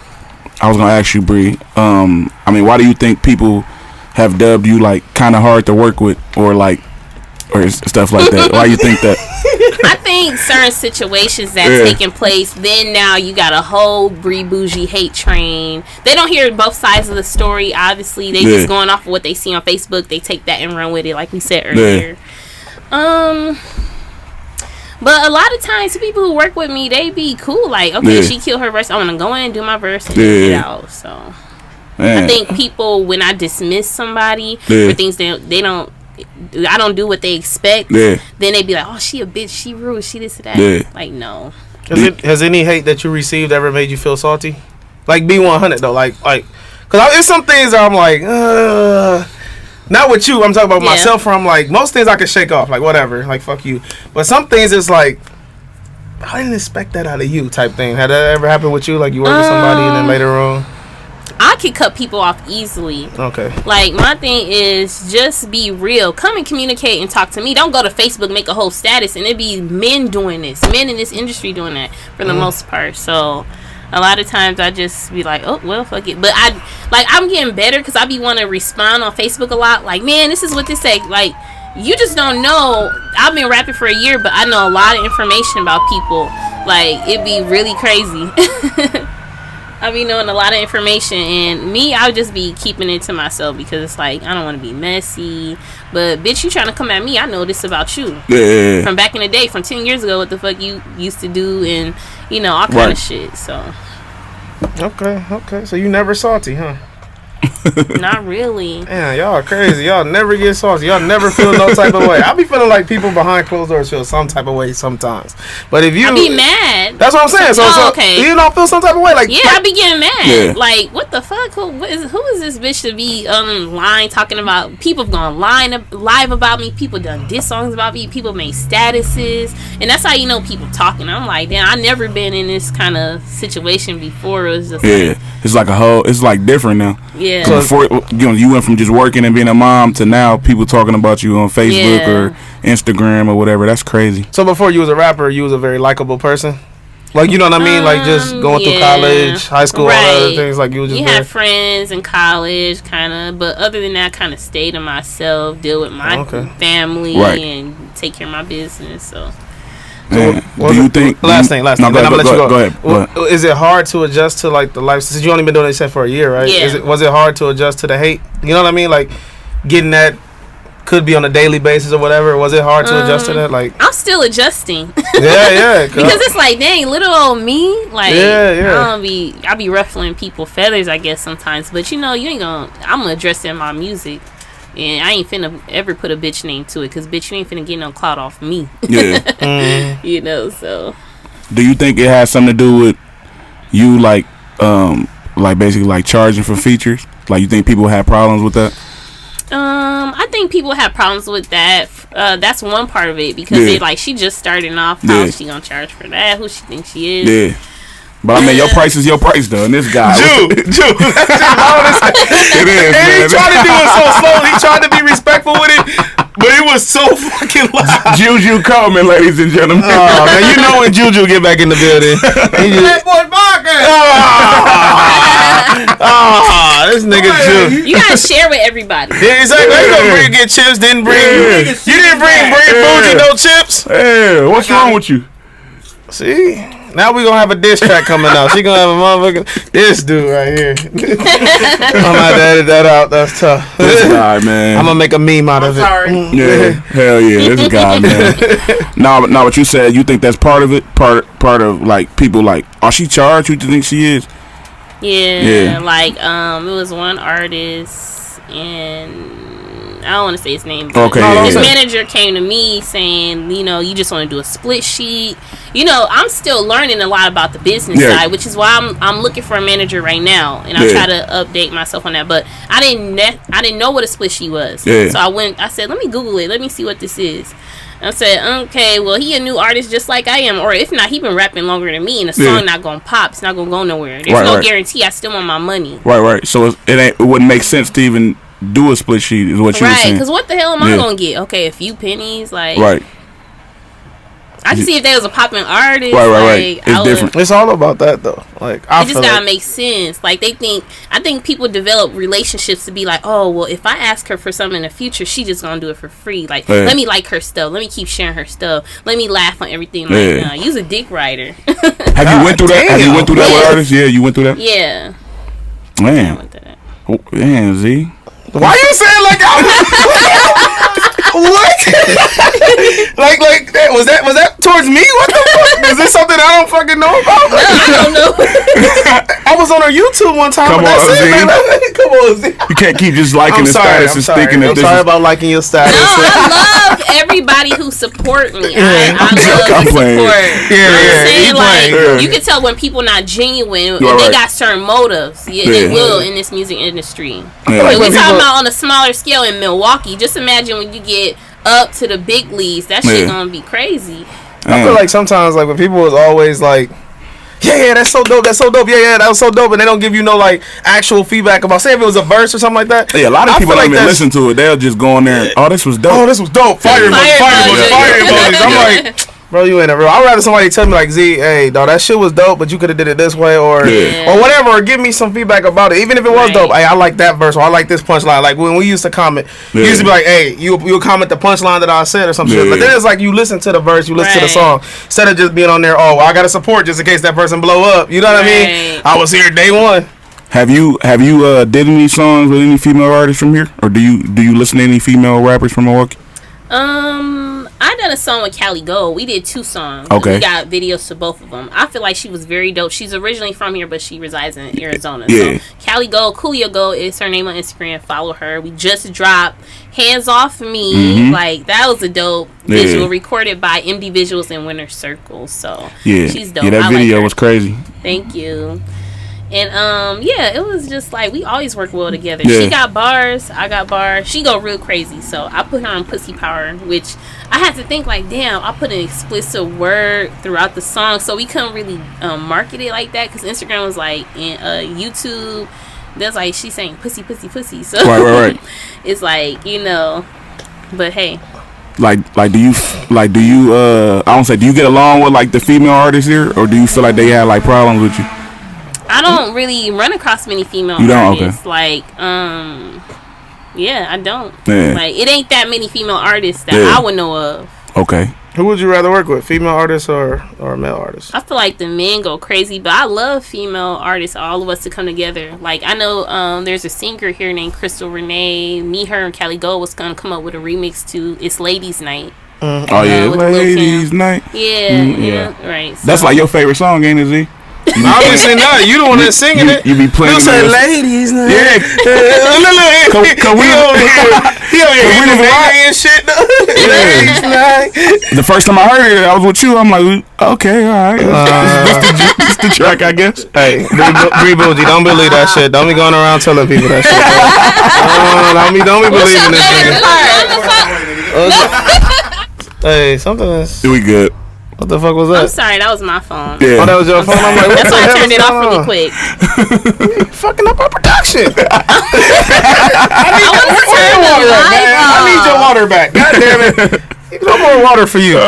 [SPEAKER 2] I was gonna ask you, Bre. I mean, why do you think people have dubbed you like kind of hard to work with, or stuff like that? Why you think that?
[SPEAKER 3] I think certain situations that taking place, then now you got a whole Bre Bougie hate train. They don't hear both sides of the story. Obviously, they just going off of what they see on Facebook. They take that and run with it, like we said earlier. But a lot of times, people who work with me, they be cool. Like, okay, she killed her verse. I'm gonna go in and do my verse and get out. So I think people, when I dismiss somebody for things they don't. I don't do what they expect. Then they be like, oh, she a bitch, she rude, she this and that. Like, no.
[SPEAKER 1] Has any hate that you received ever made you feel salty? Like, be 100 though, like, cause there's some things that I'm like, not with you. I'm talking about myself. Where I'm like, most things I can shake off, like whatever, like fuck you. But some things it's like, I didn't expect that out of you, type thing. Had that ever happened with you? Like you work with somebody and then later on,
[SPEAKER 3] I could cut people off easily.
[SPEAKER 1] Okay.
[SPEAKER 3] Like, my thing is just be real. Come and communicate and talk to me. Don't go to Facebook, make a whole status, and it be men doing this. Men in this industry doing that for the most part. So, a lot of times I just be like, oh, well, fuck it. But I'm getting better because I be want to respond on Facebook a lot. Like, man, this is what this say. Like, you just don't know. I've been rapping for a year, but I know a lot of information about people. Like, it be really crazy. I be knowing a lot of information, and me, I would just be keeping it to myself because it's like, I don't want to be messy. But, bitch, you trying to come at me, I know this about you.
[SPEAKER 2] Yeah.
[SPEAKER 3] From back in the day, from 10 years ago, what the fuck you used to do, and, you know, all kind of shit, so.
[SPEAKER 1] Okay. So you never salty, huh?
[SPEAKER 3] Not really.
[SPEAKER 1] Man, y'all are crazy. Y'all never get salty. Y'all never feel no type of way. I be feeling like people behind closed doors feel some type of way sometimes. But if you,
[SPEAKER 3] I be mad.
[SPEAKER 1] That's what I'm saying. So okay. You don't feel some type of way, like
[SPEAKER 3] I be getting mad. Yeah. Like, what the fuck? Who is this bitch to be lying, talking about people gone live about me? People done diss songs about me. People made statuses, and that's how you know people talking. I'm like, damn, I never been in this kind of situation before. It was just like,
[SPEAKER 2] it's like it's like different now.
[SPEAKER 3] Yeah.
[SPEAKER 2] So before, you went from just working and being a mom to now people talking about you on Facebook or Instagram or whatever. That's crazy.
[SPEAKER 1] So before you was a rapper, you was a very likable person? Like, you know what I mean? Like, just going through college, high school, all other things. Like, you was just
[SPEAKER 3] had friends in college, kind of. But other than that, I kind of stayed to myself, deal with my family, and take care of my business, so...
[SPEAKER 2] Man, do you think...
[SPEAKER 1] Last thing.
[SPEAKER 2] No,
[SPEAKER 1] I'm going to let you go.
[SPEAKER 2] Go ahead.
[SPEAKER 1] Is it hard to adjust to, like, the life... Since you only been doing this for a year, right?
[SPEAKER 3] Yeah.
[SPEAKER 1] Was it hard to adjust to the hate? You know what I mean? Like, getting that... Could be on a daily basis or whatever. Was it hard to adjust to that? Like,
[SPEAKER 3] I'm still adjusting.
[SPEAKER 1] Yeah.
[SPEAKER 3] Because it's like, dang, little old me. Like,
[SPEAKER 1] yeah.
[SPEAKER 3] I be ruffling people's feathers, I guess, sometimes. But, you know, I'm going to address it in my music. And I ain't finna ever put a bitch name to it, because bitch, you ain't finna get no clout off me.
[SPEAKER 2] Yeah.
[SPEAKER 3] You know, so.
[SPEAKER 2] Do you think it has something to do with you, like basically like charging for features? Like, you think people have problems with that?
[SPEAKER 3] I think people have problems with that. That's one part of it, because they like, she just starting off. How is she gonna charge for that? Who she thinks she is?
[SPEAKER 2] Yeah. But I mean, your price is your price, though. And this guy,
[SPEAKER 1] Jew.
[SPEAKER 2] It is.
[SPEAKER 1] And he tried to do it so slow. He tried to be respectful with it, but it was so fucking loud.
[SPEAKER 2] Juju coming, ladies and gentlemen.
[SPEAKER 1] Oh man, you know when Juju get back in the building.
[SPEAKER 4] TheFatBoyzPodcast.
[SPEAKER 1] This nigga Jew.
[SPEAKER 3] You gotta share with everybody.
[SPEAKER 1] Yeah, exactly. You gonna get chips? Didn't bring. You didn't bring Bre Bougie no chips.
[SPEAKER 2] Hey, what's wrong with you?
[SPEAKER 1] See. Now we gonna have a diss track coming out. She gonna have a motherfucking this dude right here. I'm gonna have to edit that out. That's tough.
[SPEAKER 2] This guy, man.
[SPEAKER 1] I'm gonna make a meme out of it.
[SPEAKER 4] Sorry.
[SPEAKER 2] Yeah, hell yeah, this guy, man. Now, what you said, you think that's part of it? Part of like people like, oh, she charged? Who do you think she is?
[SPEAKER 3] Yeah. Like it was one artist, and I don't want to say his name.
[SPEAKER 2] Okay.
[SPEAKER 3] His manager came to me saying, you know, you just want to do a split sheet. You know, I'm still learning a lot about the business side, which is why I'm looking for a manager right now, and I try to update myself on that. But I didn't know what a split sheet was, so I said, let me Google it, let me see what this is. I said, okay, well, he a new artist just like I am, or if not, he been rapping longer than me, and the song not gonna pop, it's not gonna go nowhere. There's no guarantee. I still want my money. Right.
[SPEAKER 2] So it wouldn't make sense to even do a split sheet, is what you were saying.
[SPEAKER 3] Right, because what the hell am I gonna get? Okay, a few pennies, like.
[SPEAKER 2] Right.
[SPEAKER 3] I can see if there was a popping artist.
[SPEAKER 2] Right. It's different.
[SPEAKER 1] It's all about that though. Like,
[SPEAKER 3] it just gotta make sense. Like, I think people develop relationships to be like, oh, well, if I ask her for something in the future, she just gonna do it for free. Like, let me like her stuff. Let me keep sharing her stuff. Let me laugh on everything. Like, nah, use a dick writer.
[SPEAKER 2] Have you went through that? Have you went through that with artists? Yeah, you went through that.
[SPEAKER 3] Yeah.
[SPEAKER 2] Man.
[SPEAKER 3] I went through that.
[SPEAKER 2] Oh, man, Z.
[SPEAKER 1] Why you saying like what? like was that towards me? What the fuck? Is this something I don't fucking know about?
[SPEAKER 3] No, I don't know.
[SPEAKER 1] I'm was on her YouTube one time.
[SPEAKER 2] Come on, Z.
[SPEAKER 1] Come on, Z.
[SPEAKER 2] You can't keep just liking the status and thinking that
[SPEAKER 1] I'm sorry about liking your status.
[SPEAKER 3] No, I love everybody who support me. I love the support. I'm saying, like, you can tell when people not genuine and they got certain motives. They will in this music industry. And we talking about on a smaller scale in Milwaukee. Just imagine when you get up to the big leagues, that shit gonna be crazy.
[SPEAKER 1] I feel like sometimes, like, when people is always like, yeah, that's so dope, yeah, that was so dope, and they don't give you no, like, actual feedback about, say if it was a verse or something like that.
[SPEAKER 2] Yeah, a lot of people don't even listen to it. They'll just go in there and, oh, this was dope. Fire emojis. I'm like, bro, you ain't a real. I'd rather somebody tell me, like, Z, hey, dog, that shit was dope, but you could have did it this way, or whatever, or give me some feedback about it, even if it was dope. Hey, I like that verse, or I like this punchline. Like, when we used to comment, you used to be like, hey, you'll comment the punchline that I said or some shit. But then it's like, you listen to the verse, you listen to the song, instead of just being on there, oh, well, I got to support just in case that person blow up. You know what I mean? I was here day one. Have you did any songs with any female artists from here, or do you listen to any female rappers from Milwaukee?
[SPEAKER 3] I done a song with Callie Gold. We did 2 songs.
[SPEAKER 2] Okay.
[SPEAKER 3] We got videos to both of them. I feel like she was very dope. She's originally from here, but she resides in Arizona.
[SPEAKER 2] Yeah.
[SPEAKER 3] So Callie Gold, Coolio Gold is her name on Instagram. Follow her. We just dropped Hands Off Me.
[SPEAKER 2] Mm-hmm.
[SPEAKER 3] Like, that was a dope visual recorded by MD Visuals and Winter Circle. So she's dope.
[SPEAKER 2] Yeah, that video was crazy.
[SPEAKER 3] Thank you. And it was just like we always work well together.
[SPEAKER 2] Yeah.
[SPEAKER 3] She got bars, I got bars. She go real crazy, so I put her on Pussy Power, which I had to think like, damn, I put an explicit word throughout the song, so we couldn't really market it like that because Instagram was like, and YouTube, there's like she's saying pussy, pussy, pussy. So
[SPEAKER 2] right.
[SPEAKER 3] It's like, you know, but hey.
[SPEAKER 2] Like do you I don't say, do you get along with like the female artists here, or do you feel like they have like problems with you?
[SPEAKER 3] I don't really run across many female artists. Okay. Like, I don't.
[SPEAKER 2] Yeah.
[SPEAKER 3] Like, it ain't that many female artists that I would know of.
[SPEAKER 2] Okay.
[SPEAKER 1] Who would you rather work with, female artists or male artists?
[SPEAKER 3] I feel like the men go crazy, but I love female artists, all of us to come together. Like, I know there's a singer here named Crystal Renee. Me, her, and Callie Gold was going to come up with a remix to It's Ladies Night.
[SPEAKER 2] Ladies Night.
[SPEAKER 3] Yeah, right. So.
[SPEAKER 2] That's like your favorite song, ain't it, Z?
[SPEAKER 1] Obviously not. You the one that's singing it.
[SPEAKER 2] You be playing.
[SPEAKER 1] You say ladies night.
[SPEAKER 2] Yeah.
[SPEAKER 1] He over here hitting and shit. Ladies night.
[SPEAKER 2] The first time I heard it, I was with you. I'm like, okay, all right. That's the track, I guess.
[SPEAKER 1] Hey, Bre Bougie, don't believe that shit. Don't be going around telling people that shit. Don't be believing this shit. Hey, something is.
[SPEAKER 2] We good.
[SPEAKER 1] What the fuck was that?
[SPEAKER 3] I'm sorry, that was my phone.
[SPEAKER 2] Yeah.
[SPEAKER 1] Oh, that was your phone? I'm like, what
[SPEAKER 3] that's why I turned it off really quick.
[SPEAKER 1] You fucking up our production.
[SPEAKER 3] I
[SPEAKER 1] need your water back. God damn it. No more water for you.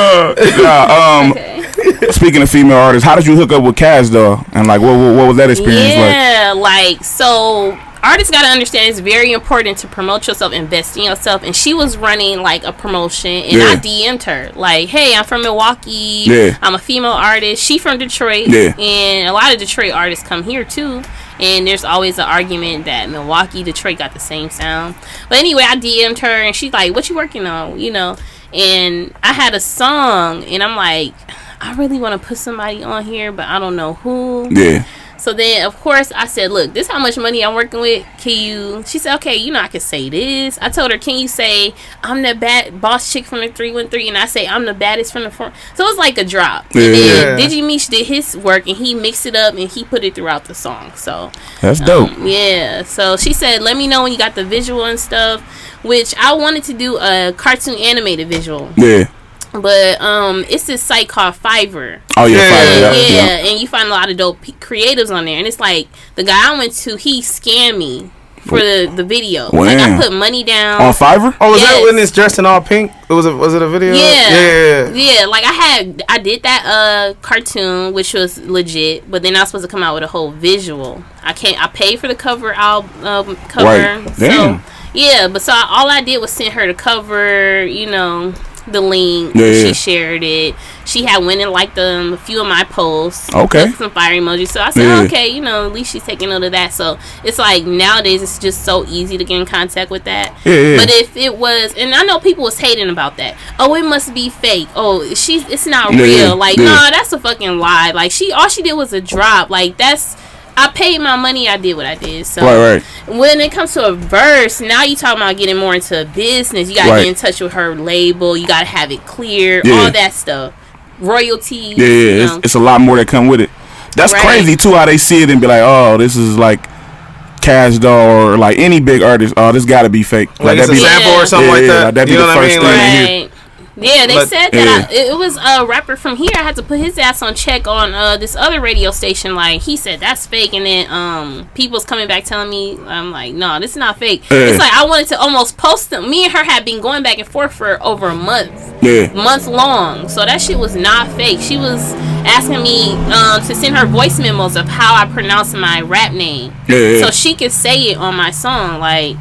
[SPEAKER 2] Speaking of female artists, how did you hook up with Cass, though? And, like, what was that experience like?
[SPEAKER 3] Yeah, like, so... Artists got to understand it's very important to promote yourself, invest in yourself. And she was running like a promotion, and I DM'd her like, "Hey, I'm from Milwaukee. I'm a female artist. She from Detroit, and a lot of Detroit artists come here too. And there's always an argument that Milwaukee, Detroit got the same sound. But anyway, I DM'd her, and she's like, "What you working on?" You know. And I had a song, and I'm like, I really want to put somebody on here, but I don't know who.
[SPEAKER 2] Yeah.
[SPEAKER 3] So then, of course, I said, look, this is how much money I'm working with. She said, okay, you know, I can say this. I told her, can you say, I'm the bad boss chick from the 313? And I say, I'm the baddest from the 4. So it was like a drop. Yeah. And then Digi Meech did his work, and he mixed it up, and he put it throughout the song. So
[SPEAKER 2] that's dope.
[SPEAKER 3] Yeah. So she said, let me know when you got the visual and stuff, which I wanted to do a cartoon animated visual.
[SPEAKER 2] Yeah.
[SPEAKER 3] But it's this site called Fiverr.
[SPEAKER 2] Oh yeah, Fiverr.
[SPEAKER 3] Yeah, and you find a lot of dope creatives on there. And it's like the guy I went to, he scammed me for the video.
[SPEAKER 2] Wow.
[SPEAKER 3] Like I put money down
[SPEAKER 2] on Fiverr.
[SPEAKER 1] Oh, was that when it's dressed in all pink? Was it a video?
[SPEAKER 3] Yeah. Like I did that cartoon, which was legit, but then I was supposed to come out with a whole visual. I paid for the cover cover.
[SPEAKER 2] Right. Damn.
[SPEAKER 3] So yeah, but so all I did was send her the cover. You know. The link, she shared it. She had went and liked a few of my posts.
[SPEAKER 2] Okay.
[SPEAKER 3] Some fire emojis. So I said, okay, you know, at least she's taking note of that. So it's like nowadays it's just so easy to get in contact with that.
[SPEAKER 2] Yeah.
[SPEAKER 3] But if it was, and I know people was hating about that. Oh, it must be fake. Oh, it's not real. Like, nah, that's a fucking lie. Like all she did was a drop. Like I I paid my money. I did what I did. So
[SPEAKER 2] right.
[SPEAKER 3] When it comes to a verse, now you talking about getting more into business. You gotta get in touch with her label. You gotta have it clear. All that stuff. Royalties.
[SPEAKER 2] Yeah. It's a lot more that come with it. That's crazy too. How they see it and be like, oh, this is like Cash Doll or like any big artist. Oh, this gotta be fake.
[SPEAKER 1] Like it's a sample or something like that.
[SPEAKER 2] Like that'd be the first thing they hear.
[SPEAKER 3] Yeah, they said that it was a rapper from here. I had to put his ass on check on this other radio station. Like, he said that's fake, and then people's coming back telling me, I'm like, no, this is not fake. It's like I wanted to almost post them. Me and her had been going back and forth for over a month, month long. So that shit was not fake. She was asking me to send her voice memos of how I pronounce my rap name, so she could say it on my song. Like,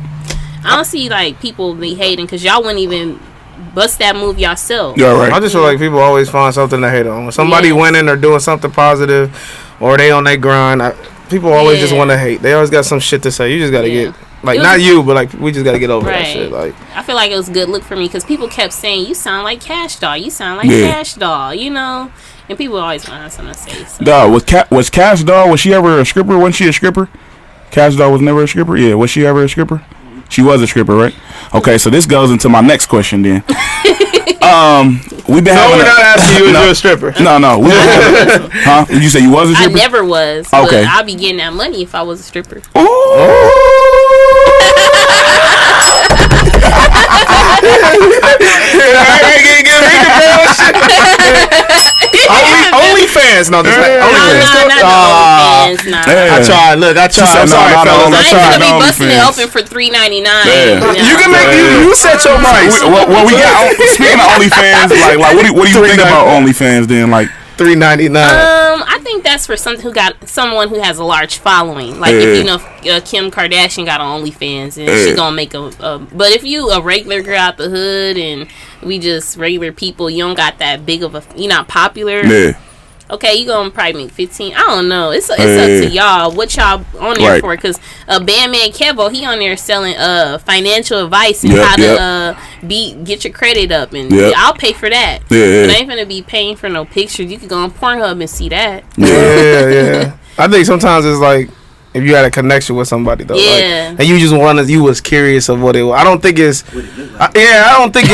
[SPEAKER 3] I don't see like people be hating because y'all wouldn't even bust that move yourself.
[SPEAKER 2] Yeah, right.
[SPEAKER 1] I just feel like people always find something to hate on. When somebody winning or doing something positive, or they on their grind, people always just want to hate. They always got some shit to say. You just got to get, like, not you, but like we just got to get over that shit. Like,
[SPEAKER 3] I feel like it was a good look for me because people kept saying, "You sound like Cash Doll. You sound like Cash Doll." You know, and people always want to have something to say. So.
[SPEAKER 2] Dog, was Cash Doll? Was she ever a stripper? Wasn't she a stripper? Cash Doll was never a stripper. Yeah, was she ever a stripper? She was a stripper, right? Okay, so this goes into my next question then. We've been having.
[SPEAKER 1] We're not asking you if you're a stripper.
[SPEAKER 2] No. Huh? You say you was a stripper?
[SPEAKER 3] I never was.
[SPEAKER 2] Okay.
[SPEAKER 3] But I'll be getting that money if I was a stripper.
[SPEAKER 1] OnlyFans, no,
[SPEAKER 3] not OnlyFans.
[SPEAKER 1] I tried. Look, I tried. I'm sorry, fellas.
[SPEAKER 3] I ain't gonna be busting it open for $3.99.
[SPEAKER 1] You can make you set your price.
[SPEAKER 2] Well, we got. Speaking of OnlyFans, like what do you think about OnlyFans? Then, like
[SPEAKER 1] $3.99.
[SPEAKER 3] I think that's for someone who has a large following. Like if you know Kim Kardashian got on OnlyFans and she gonna make a. But if you a regular girl out the hood and we just regular people, you don't got that big of a. You're not popular. Yeah. Okay, you gonna probably make 15. I don't know. It's up to y'all. What y'all on there for? Because Bandman Kevo, he on there selling financial advice and how to get your credit up, and I'll pay for that. But I ain't gonna be paying for no pictures. You could go on Pornhub and see that.
[SPEAKER 1] Yeah. I think sometimes it's like if you had a connection with somebody though, and you just you was curious of what it was. I don't think it's. I don't think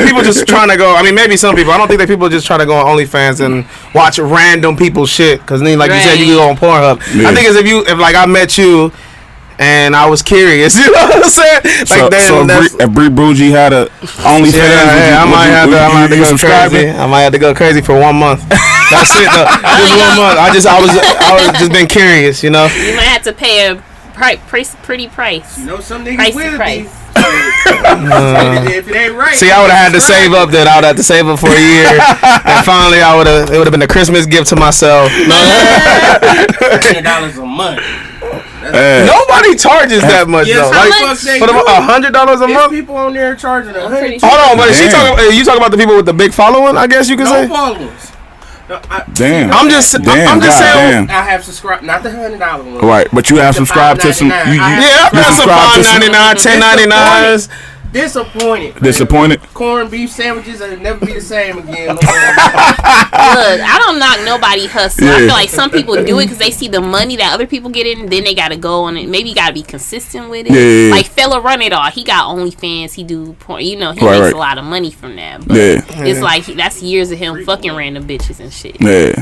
[SPEAKER 1] people just trying to go. I mean, maybe some people. I don't think that people just trying to go on OnlyFans and watch random people's shit. Because then, like you said, you can go on Pornhub. Yeah. I think it's if like I met you and I was curious, you know what I'm saying? Like
[SPEAKER 2] if Bre Bougie had a OnlyFans,
[SPEAKER 1] I might have to go crazy. I might have to go crazy for 1 month. That's it though. Just 1 month. I was just been curious, you know.
[SPEAKER 3] You might have to pay a pretty price.
[SPEAKER 4] You know, some niggas will be. If it ain't right.
[SPEAKER 1] See, I would have had to save up. That I would have to save up for a year, and finally, it would have been a Christmas gift to myself.
[SPEAKER 4] $100 a month.
[SPEAKER 1] Nobody charges that much though. Like for $100 a month.
[SPEAKER 4] People on there charging $100.
[SPEAKER 1] Hold on, but you talking about the people with the big following? I guess you could say.
[SPEAKER 4] No followers. No,
[SPEAKER 1] I'm just saying.
[SPEAKER 4] I have subscribed, not the $100 one.
[SPEAKER 2] Right, but you have subscribed to some.
[SPEAKER 1] I've got some $5.99, $10.99s.
[SPEAKER 4] Disappointed. Corned beef sandwiches will never be the same again.
[SPEAKER 3] Look, I don't knock nobody hustle. I feel like some people do it because they see the money that other people get in, and then they got to go on it. Maybe you got to be consistent with it. Yeah. Like Fella Run It All, he got OnlyFans. He do porn. You know, he makes a lot of money from that. But it's like that's years of him fucking random bitches and shit.
[SPEAKER 2] Yeah.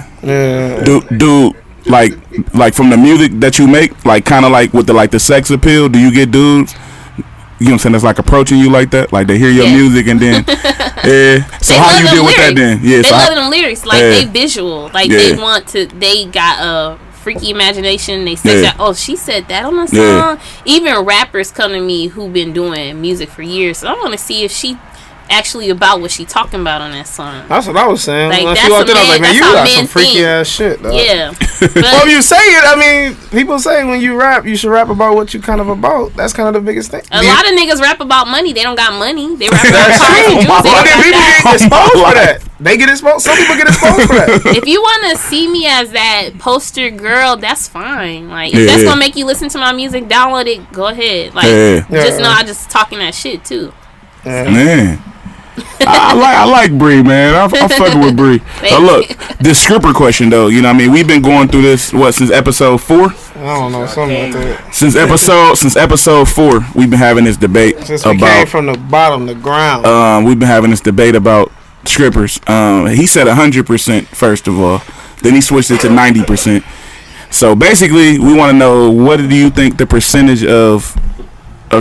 [SPEAKER 2] Do like from the music that you make, like kind of like with the sex appeal. Do you get dudes? You know what I'm saying? That's like approaching you like that. Like they hear your music and then, So how do you deal with that then? Yeah.
[SPEAKER 3] They love them lyrics. Like they visual. Like they want to. They got a freaky imagination. They say that. Oh, she said that on the song. Yeah. Even rappers come to me who've been doing music for years. So I want to see if she actually about what she talking about on that song.
[SPEAKER 1] That's what I was saying.
[SPEAKER 3] Like,
[SPEAKER 1] when she walked in, I was like, man, you got some freaky ass shit, dog.
[SPEAKER 3] Yeah.
[SPEAKER 1] Well, if you say it, I mean, people say when you rap, you should rap about what you kind of about. That's kind of the biggest thing.
[SPEAKER 3] A lot of niggas rap about money. They don't got money. They rap about cars and jewels.
[SPEAKER 1] But then people get exposed for that. They get exposed. Some people get exposed for that.
[SPEAKER 3] If you want to see me as that poster girl, that's fine. Like, if that's gonna make you listen to my music, download it. Go ahead. Like, just know I just talking that shit too.
[SPEAKER 2] Man. I like Bre, man. I'm fucking with Bre. Look, this stripper question though, you know what I mean? We've been going through this since episode 4?
[SPEAKER 1] I don't know, something like that.
[SPEAKER 2] Since episode 4, we've been having this debate
[SPEAKER 1] since we came from the bottom, the ground.
[SPEAKER 2] We've been having this debate about strippers. He said 100% first of all. Then he switched it to 90%. So basically, we want to know, what do you think the percentage of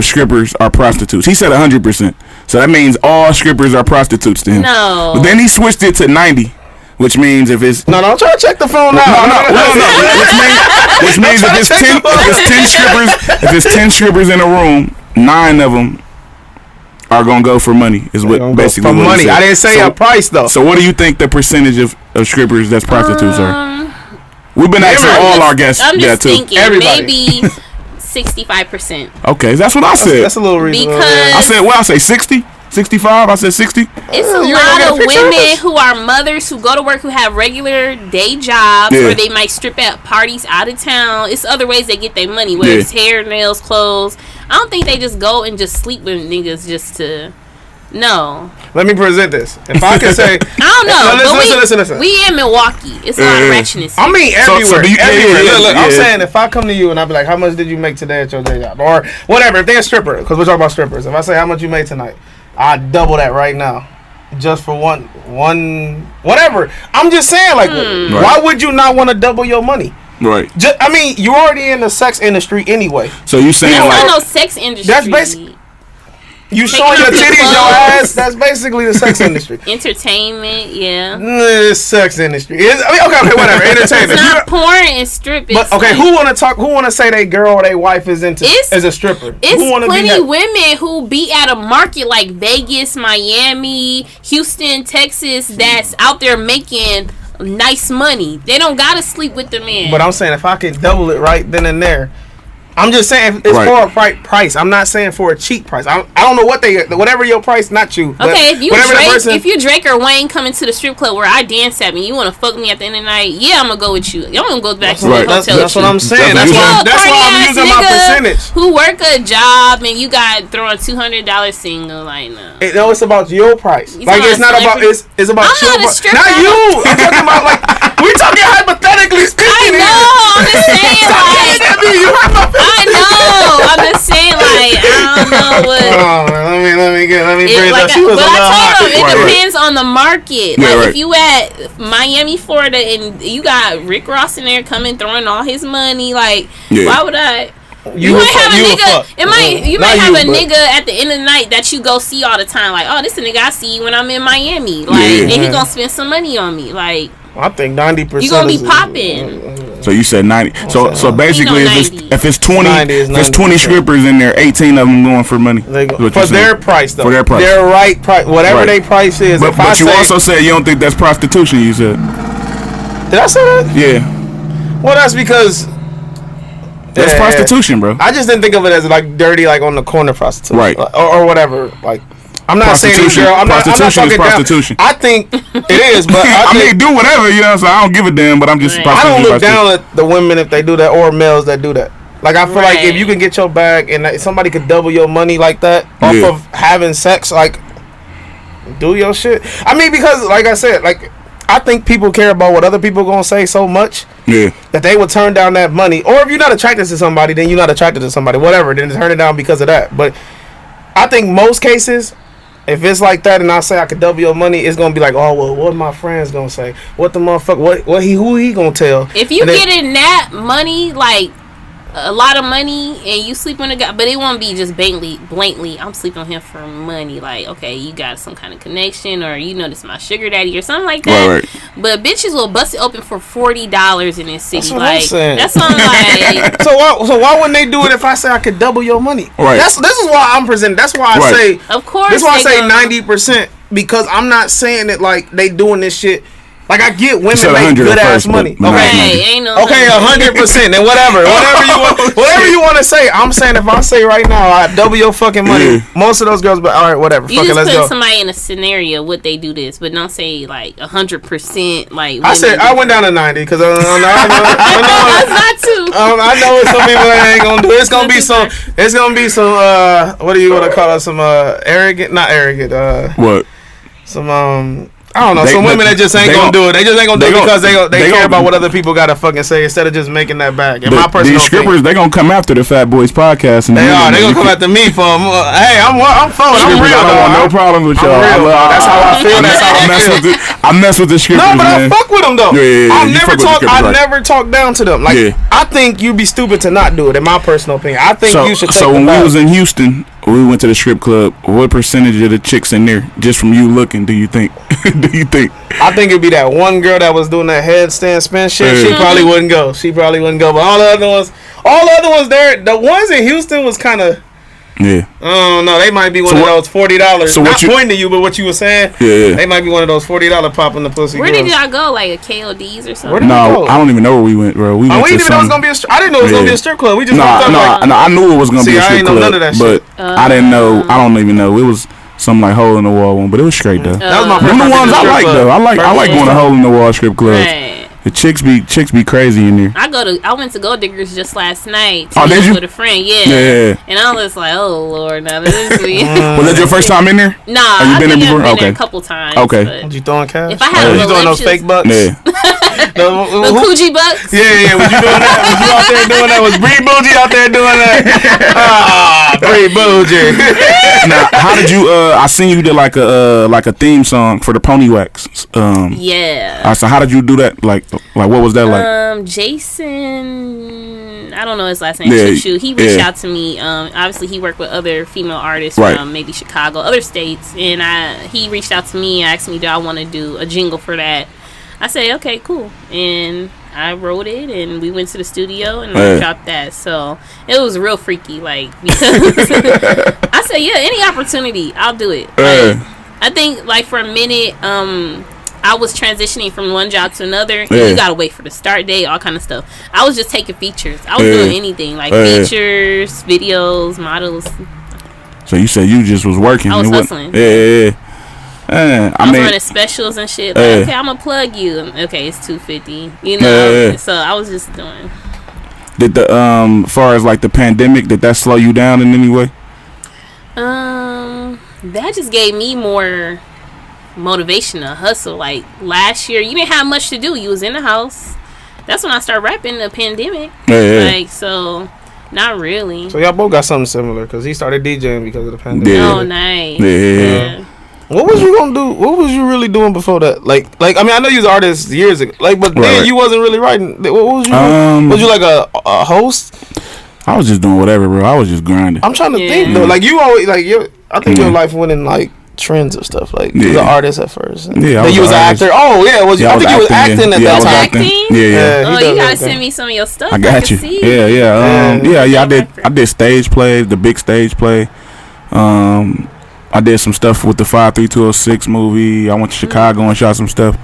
[SPEAKER 2] strippers are prostitutes? He said 100%. So that means all strippers are prostitutes to him.
[SPEAKER 3] No.
[SPEAKER 2] But then he switched it to 90, which means if it's
[SPEAKER 1] no, try to check the phone now.
[SPEAKER 2] No. Which means if it's 10 strippers in a room, 9 of them are gonna go for money. Is what basically
[SPEAKER 1] for
[SPEAKER 2] what
[SPEAKER 1] money. I didn't say a price though.
[SPEAKER 2] So what do you think the percentage of strippers that's prostitutes are? We've been asking all our guests.
[SPEAKER 3] I'm just thinking
[SPEAKER 2] everybody.
[SPEAKER 3] maybe 65%.
[SPEAKER 2] Okay, that's what I said.
[SPEAKER 1] That's a little reasonable.
[SPEAKER 3] Because
[SPEAKER 2] I say 60, 65. I said 60.
[SPEAKER 3] It's a lot of women who are mothers who go to work who have regular day jobs, or they might strip at parties out of town. It's other ways they get their money, whether it's hair, nails, clothes. I don't think they just go and just sleep with niggas just to. No.
[SPEAKER 1] Let me present this. If I can say,
[SPEAKER 3] I don't know.
[SPEAKER 1] Listen.
[SPEAKER 3] We in Milwaukee. It's a lot of ratchetness.
[SPEAKER 1] I mean, everywhere. Everywhere. Look, I'm
[SPEAKER 2] Yeah.
[SPEAKER 1] saying, if I come to you and I be like, how much did you make today at your day job? Or whatever, if they're a stripper, because we're talking about strippers. If I say, how much you made tonight, I double that right now. Just for one, whatever. I'm just saying, like, why would you not want to double your money?
[SPEAKER 2] Right.
[SPEAKER 1] I mean, you're already in the sex industry anyway.
[SPEAKER 2] So you saying
[SPEAKER 3] It's
[SPEAKER 2] like
[SPEAKER 3] not no sex industry.
[SPEAKER 1] That's basically. You showing your titties, your ass. That's basically the sex industry.
[SPEAKER 3] Entertainment, yeah.
[SPEAKER 1] It's sex industry. Okay, whatever. Entertainment.
[SPEAKER 3] It's not porn and stripping.
[SPEAKER 1] But okay, who want to say they girl or they wife is into as a stripper?
[SPEAKER 3] It's plenty women who be at a market like Vegas, Miami, Houston, Texas that's out there making nice money. They don't gotta sleep with the man.
[SPEAKER 1] But I'm saying, if I can double it right then and there. I'm just saying it's for a price. I'm not saying for a cheap price. I don't know what whatever your price, not you.
[SPEAKER 3] Okay, if you Drake or Wayne coming to the strip club where I dance at me, you want to fuck me at the end of the night? Yeah, I'm gonna go with you. I'm gonna go back to the hotel.
[SPEAKER 1] That's what I'm saying. That's why I'm using my percentage.
[SPEAKER 3] Who work a job and you got throwing $200 single like no.
[SPEAKER 1] No, it's about your price. Like it's not about it's about your price. Not you. I'm talking about like we're talking hypothetically speaking.
[SPEAKER 3] I know. I'm just saying like. I know. I'm just saying, like, I don't know what.
[SPEAKER 1] Let me bring that.
[SPEAKER 3] It depends on the market. Like, if you at Miami, Florida, and you got Rick Ross in there coming throwing all his money, like, why would I? You might have a nigga. You might have a nigga at the end of the night that you go see all the time. Like, oh, this is a nigga I see when I'm in Miami. Like, and he gonna spend some money on me. Like,
[SPEAKER 1] I think 90%.
[SPEAKER 3] You gonna be popping.
[SPEAKER 2] So you said 90. So basically, if it's 20 strippers in there, 18 of them going for money.
[SPEAKER 1] For their price though.
[SPEAKER 2] For their price.
[SPEAKER 1] Their right price, whatever their price is.
[SPEAKER 2] But you also said you don't think that's prostitution. You said.
[SPEAKER 1] Did I say that?
[SPEAKER 2] Yeah.
[SPEAKER 1] Well, that's because.
[SPEAKER 2] That's prostitution, bro.
[SPEAKER 1] I just didn't think of it as like dirty, like on the corner prostitution,
[SPEAKER 2] right?
[SPEAKER 1] Or whatever. Like, I'm not saying girl. I'm not talking
[SPEAKER 2] prostitution.
[SPEAKER 1] Down. I think it is, but
[SPEAKER 2] I mean, do whatever, you know. So I don't give a damn. But I'm just.
[SPEAKER 1] I don't look down at the women if they do that, or males that do that. Like, I feel like if you can get your bag and somebody could double your money like that off of having sex, like, do your shit. I mean, because like I said, like. I think people care about what other people gonna say so much that they would turn down that money. Or if you're not attracted to somebody, then you're not attracted to somebody. Whatever, then turn it down because of that. But I think most cases, if it's like that, and I say I could double your money, it's gonna be like, oh well, what my friends gonna say? What the motherfucker? Who he gonna tell?
[SPEAKER 3] If you getting that money, like a lot of money, and you sleep on a guy, but it won't be just blatantly. I'm sleeping on him for money. Like, okay, you got some kind of connection, or you know, this is my sugar daddy, or something like that. Right. But bitches will bust it open for $40 in this city.
[SPEAKER 1] That's what I'm saying.
[SPEAKER 3] That's what I'm like.
[SPEAKER 1] So why wouldn't they do it if I say I could double your money?
[SPEAKER 2] Right.
[SPEAKER 1] This is why I'm presenting. That's why I say.
[SPEAKER 3] Of course.
[SPEAKER 1] That's why I say 90%, because I'm not saying it like they doing this shit. Like, I get women make good ass money.
[SPEAKER 3] Okay,
[SPEAKER 1] 100%. And whatever you want to say. I'm saying if I say right now I double your fucking money, most of those girls, but all right, whatever.
[SPEAKER 3] You just put somebody in a scenario would they do this, but don't say like 100%. Like
[SPEAKER 1] I went down to 90 because I know I know what some people ain't gonna do. It's gonna be some. What do you want to call it? Some arrogant? Not arrogant.
[SPEAKER 2] What?
[SPEAKER 1] I don't know. Some women that just ain't gonna do it. They just ain't gonna do it because they care about what other people gotta fucking say instead of just making that back. In my personal
[SPEAKER 2] these strippers, they gonna come after the Fat Boys podcast. And
[SPEAKER 1] they gonna come after me for. Hey, I'm phone. I'm real.
[SPEAKER 2] I don't want no problems with y'all.
[SPEAKER 1] That's how I feel. That's how I mess with it.
[SPEAKER 2] I mess with the strippers.
[SPEAKER 1] No, but
[SPEAKER 2] man.
[SPEAKER 1] I fuck with them though.
[SPEAKER 2] Yeah,
[SPEAKER 1] I never talk down to them. Like I think you'd be stupid to not do it. In my personal opinion, I think you should.
[SPEAKER 2] So when we was in Houston, we went to the strip club. What percentage of the chicks in there, just from you looking, do you think?
[SPEAKER 1] I think it'd be that one girl that was doing that headstand spin shit. She probably wouldn't go. But all the other ones there, the ones in Houston was kind of.
[SPEAKER 2] Yeah.
[SPEAKER 1] I don't know. They might be one of those $40. So not pointing to you, but what you were saying.
[SPEAKER 2] Yeah.
[SPEAKER 1] They might be one of those $40 popping the pussy.
[SPEAKER 3] Where did y'all go? Like a KOD's or something?
[SPEAKER 1] Where did we go?
[SPEAKER 2] I don't even know where we went, bro. We didn't know it was gonna be
[SPEAKER 1] I didn't know it was gonna be a strip club. We just
[SPEAKER 2] I knew it was gonna be a strip club,
[SPEAKER 1] none of that shit.
[SPEAKER 2] but I didn't know. I don't even know. It was some like hole in the wall one, but it was straight though.
[SPEAKER 1] That was my first
[SPEAKER 2] Them the ones I like though. I like going to hole in the wall strip clubs.
[SPEAKER 3] Right.
[SPEAKER 2] The chicks be crazy in there.
[SPEAKER 3] I went to Gold Diggers just last night.
[SPEAKER 2] Did you?
[SPEAKER 3] With a friend,
[SPEAKER 2] yeah.
[SPEAKER 3] And I was like, oh Lord, now this is me.
[SPEAKER 2] Was that your first time in there?
[SPEAKER 3] Nah,
[SPEAKER 2] I've been there
[SPEAKER 3] a couple times.
[SPEAKER 2] Okay.
[SPEAKER 1] Was you throwing cash?
[SPEAKER 3] If I had
[SPEAKER 1] you doing those fake bucks?
[SPEAKER 2] Yeah.
[SPEAKER 3] the Coogee bucks.
[SPEAKER 1] Yeah. Was you doing that? Was you out there doing that? Was Bre Bougie out there doing that? Bre Bougie.
[SPEAKER 2] Now, how did you? I seen you did like a theme song for the Pony Wax.
[SPEAKER 3] Yeah.
[SPEAKER 2] So how did you do that? Like what was that like?
[SPEAKER 3] Jason, I don't know his last name. Choo. He reached out to me. Obviously, he worked with other female artists from maybe Chicago, other states, and he reached out to me and asked me, do I want to do a jingle for that? I said, okay, cool. And I wrote it, and we went to the studio, and I dropped that. So it was real freaky, like, because I said, yeah, any opportunity, I'll do it. Like, I think, like, for a minute, I was transitioning from one job to another. You gotta wait for the start date, all kind of stuff. I was just taking features. I was doing anything, like features, videos, models.
[SPEAKER 2] So you said you just was working.
[SPEAKER 3] I was hustling.
[SPEAKER 2] Yeah. I was
[SPEAKER 3] running specials and shit. Like, okay, I'm gonna plug you. Okay, it's $250. You know. So I was just doing.
[SPEAKER 2] Did the as far as like the pandemic, did that slow you down in any way?
[SPEAKER 3] That just gave me more motivation to hustle. Like last year, you didn't have much to do. You was in the house. That's when I started rapping the pandemic. Like, so not really.
[SPEAKER 1] So y'all both got something similar because he started DJing because of the pandemic.
[SPEAKER 3] Oh, nice.
[SPEAKER 2] Yeah.
[SPEAKER 1] What was you gonna do? What was you really doing before that? Like I mean, I know you was an artist years ago. Like, but then you wasn't really writing. What was you? Was you like a host?
[SPEAKER 2] I was just doing whatever, bro. I was just grinding.
[SPEAKER 1] I'm trying to think though. Like you always like I think your life went in like trends of stuff. Like you was an artist at first.
[SPEAKER 2] Yeah,
[SPEAKER 1] you was an actor. Oh yeah, was you? I think you was acting at that time.
[SPEAKER 3] Acting?
[SPEAKER 2] Yeah.
[SPEAKER 3] Oh, you gotta send me some of your stuff.
[SPEAKER 2] I got you.
[SPEAKER 3] See.
[SPEAKER 2] Yeah. I did stage plays, the big stage play. I did some stuff with the 53206 movie. I went to Chicago and shot some stuff.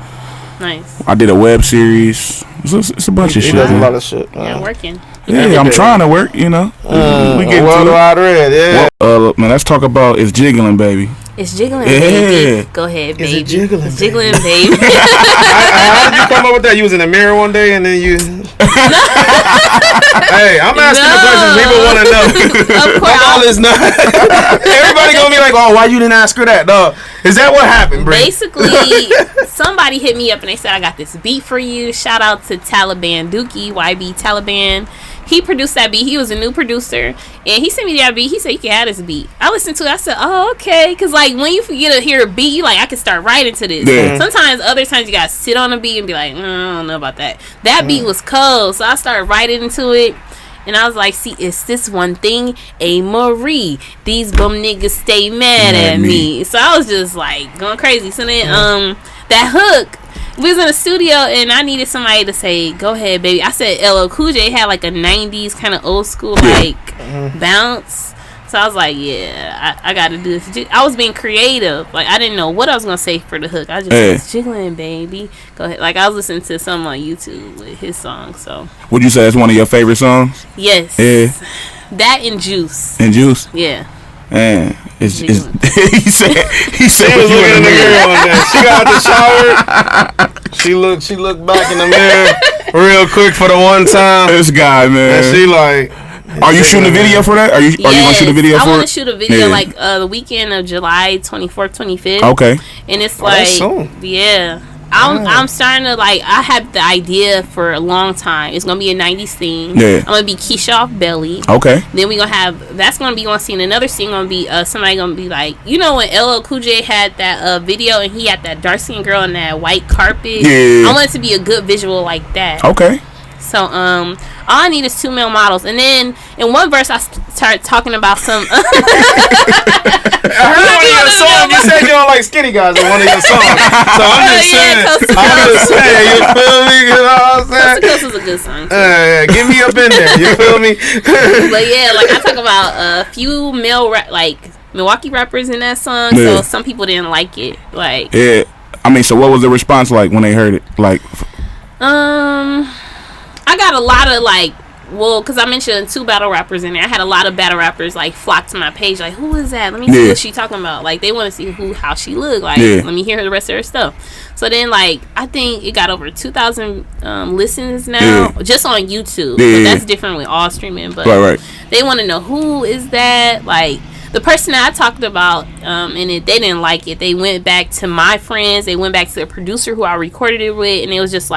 [SPEAKER 3] Nice.
[SPEAKER 2] I did a web series. It's a bunch of shit.
[SPEAKER 1] He does a lot of shit.
[SPEAKER 3] Yeah, working.
[SPEAKER 2] Yeah, I'm trying to work, you know. We get
[SPEAKER 1] Worldwide Red, yeah.
[SPEAKER 2] Man, let's talk about It's Jigglin, baby.
[SPEAKER 3] It's Jigglin, baby. Go ahead, baby.
[SPEAKER 1] It's Jigglin,
[SPEAKER 3] It's Jigglin, baby.
[SPEAKER 1] How did you come up with that? You was in the mirror one day and then you... Hey, I'm asking the questions people want to know.
[SPEAKER 3] Of course.
[SPEAKER 1] All this not. Everybody gonna be like, oh, why you didn't ask her that? No. Is that what happened, Bre?
[SPEAKER 3] Basically, somebody hit me up and they said, I got this beat for you. Shout out to Taliban Dookie, YB Taliban. He produced that beat. He was a new producer. And he sent me that beat. He said, you can have this beat. I listened to it. I said, oh, okay. Because, like, when you get to hear a beat, you like, I can start writing to this.
[SPEAKER 2] Yeah.
[SPEAKER 3] Sometimes, other times, you got to sit on a beat and be like, I don't know about that. That beat was cold. So I started writing into it. And I was like, see, it's this one thing, A. Marie. These bum niggas stay mad at me. So I was just, like, going crazy. So then, that hook, we was in the studio, and I needed somebody to say, go ahead, baby. I said LL Cool J had, like, a 90s kind of old school, like, bounce. So I was like, yeah, I got to do this. I was being creative. Like, I didn't know what I was going to say for the hook. I just said, Jigglin, baby. Go ahead. Like, I was listening to some on YouTube with his song, so.
[SPEAKER 2] Would you say that's one of your favorite songs?
[SPEAKER 3] Yes.
[SPEAKER 2] Yeah.
[SPEAKER 3] That and Juice.
[SPEAKER 2] And Juice?
[SPEAKER 3] Yeah.
[SPEAKER 2] Man, he said
[SPEAKER 1] she was looking in the mirror one day. She got out the shower. She looked back in the mirror real quick for the one time.
[SPEAKER 2] This guy, man.
[SPEAKER 1] And she like,
[SPEAKER 2] Are you shooting a video for that? Are you gonna shoot a video for it?
[SPEAKER 3] I want to shoot a video like the weekend of July 24th, 25th.
[SPEAKER 2] Okay.
[SPEAKER 3] And it's I'm starting to I had the idea for a long time. It's gonna be a 90s theme.
[SPEAKER 2] Yeah.
[SPEAKER 3] I'm gonna be Keisha off Belly.
[SPEAKER 2] Okay.
[SPEAKER 3] Then we gonna have that's gonna be one scene. Another scene gonna be somebody gonna be like, you know when LL Cool J had that video and he had that dark skin girl on that white carpet.
[SPEAKER 2] Yeah.
[SPEAKER 3] I want it to be a good visual like that.
[SPEAKER 2] Okay.
[SPEAKER 3] So all I need is 2 male models, and then in one verse I start talking about some.
[SPEAKER 1] I heard one of your songs. You said you don't like skinny guys in one of your songs, so I'm just saying. You feel me? You know what I'm saying?
[SPEAKER 3] Coast to Coast is a good song.
[SPEAKER 1] Get me up in there. You feel me?
[SPEAKER 3] But yeah, I talk about a few male Milwaukee rappers in that song, so some people didn't like it.
[SPEAKER 2] Yeah, I mean, so what was the response like when they heard it?
[SPEAKER 3] I got a lot of because I mentioned 2 battle rappers in there. I had a lot of battle rappers flock to my page. Who is that? Let me see what she talking about. They want to see how she look. Let me hear the rest of her stuff. So then I think it got over 2,000 listens now just on YouTube. But that's different with all streaming. But
[SPEAKER 2] right.
[SPEAKER 3] They want to know who is that. The person that I talked about, and they didn't like it. They went back to my friends. They went back to the producer who I recorded it with, and it was just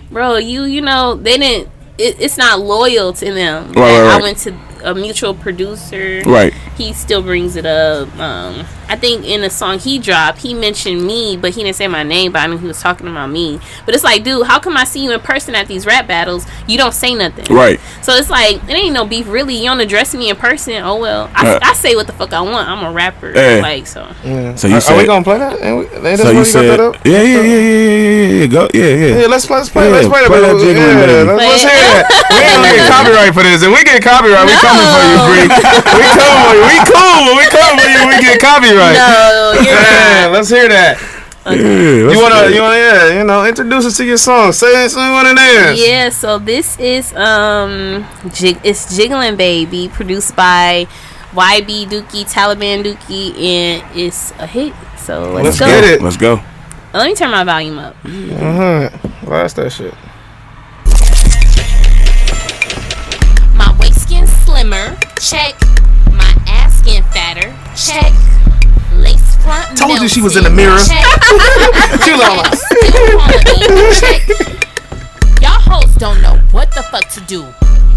[SPEAKER 3] bro, you know, they didn't. It's not loyal to them.
[SPEAKER 2] Right.
[SPEAKER 3] I went to a mutual producer.
[SPEAKER 2] Right.
[SPEAKER 3] He still brings it up. I think in the song he dropped, he mentioned me, but he didn't say my name, but I knew he was talking about me. But it's dude, how come I see you in person at these rap battles, you don't say nothing?
[SPEAKER 2] Right.
[SPEAKER 3] So it's it ain't no beef really. You don't address me in person. Oh well, I say what the fuck I want. I'm a rapper. So.
[SPEAKER 1] Yeah.
[SPEAKER 2] So you
[SPEAKER 1] are we gonna play that?
[SPEAKER 2] So you said, yeah. Go, yeah.
[SPEAKER 1] Let's play that. Let's hear that. We ain't gonna get copyright for this. If we get copyright, we coming for you, Bre. We coming for you. We cool. We coming for you. We get copyright.
[SPEAKER 3] No, you're not.
[SPEAKER 1] Let's hear that.
[SPEAKER 3] Okay.
[SPEAKER 1] You wanna introduce us to your song. Say one of theirs.
[SPEAKER 3] Yeah, so this is it's Jigglin Baby, produced by YB Dookie, Taliban Dookie, and it's a hit. So let's go.
[SPEAKER 1] Get it.
[SPEAKER 2] Let's go.
[SPEAKER 3] Let me turn my volume up.
[SPEAKER 1] Blast that shit.
[SPEAKER 3] My waist skin slimmer, check. My ass skin fatter, check. Lace front.
[SPEAKER 1] Told you she was in the mirror. Too long.
[SPEAKER 3] Check. Y'all hoes don't know what the fuck to do.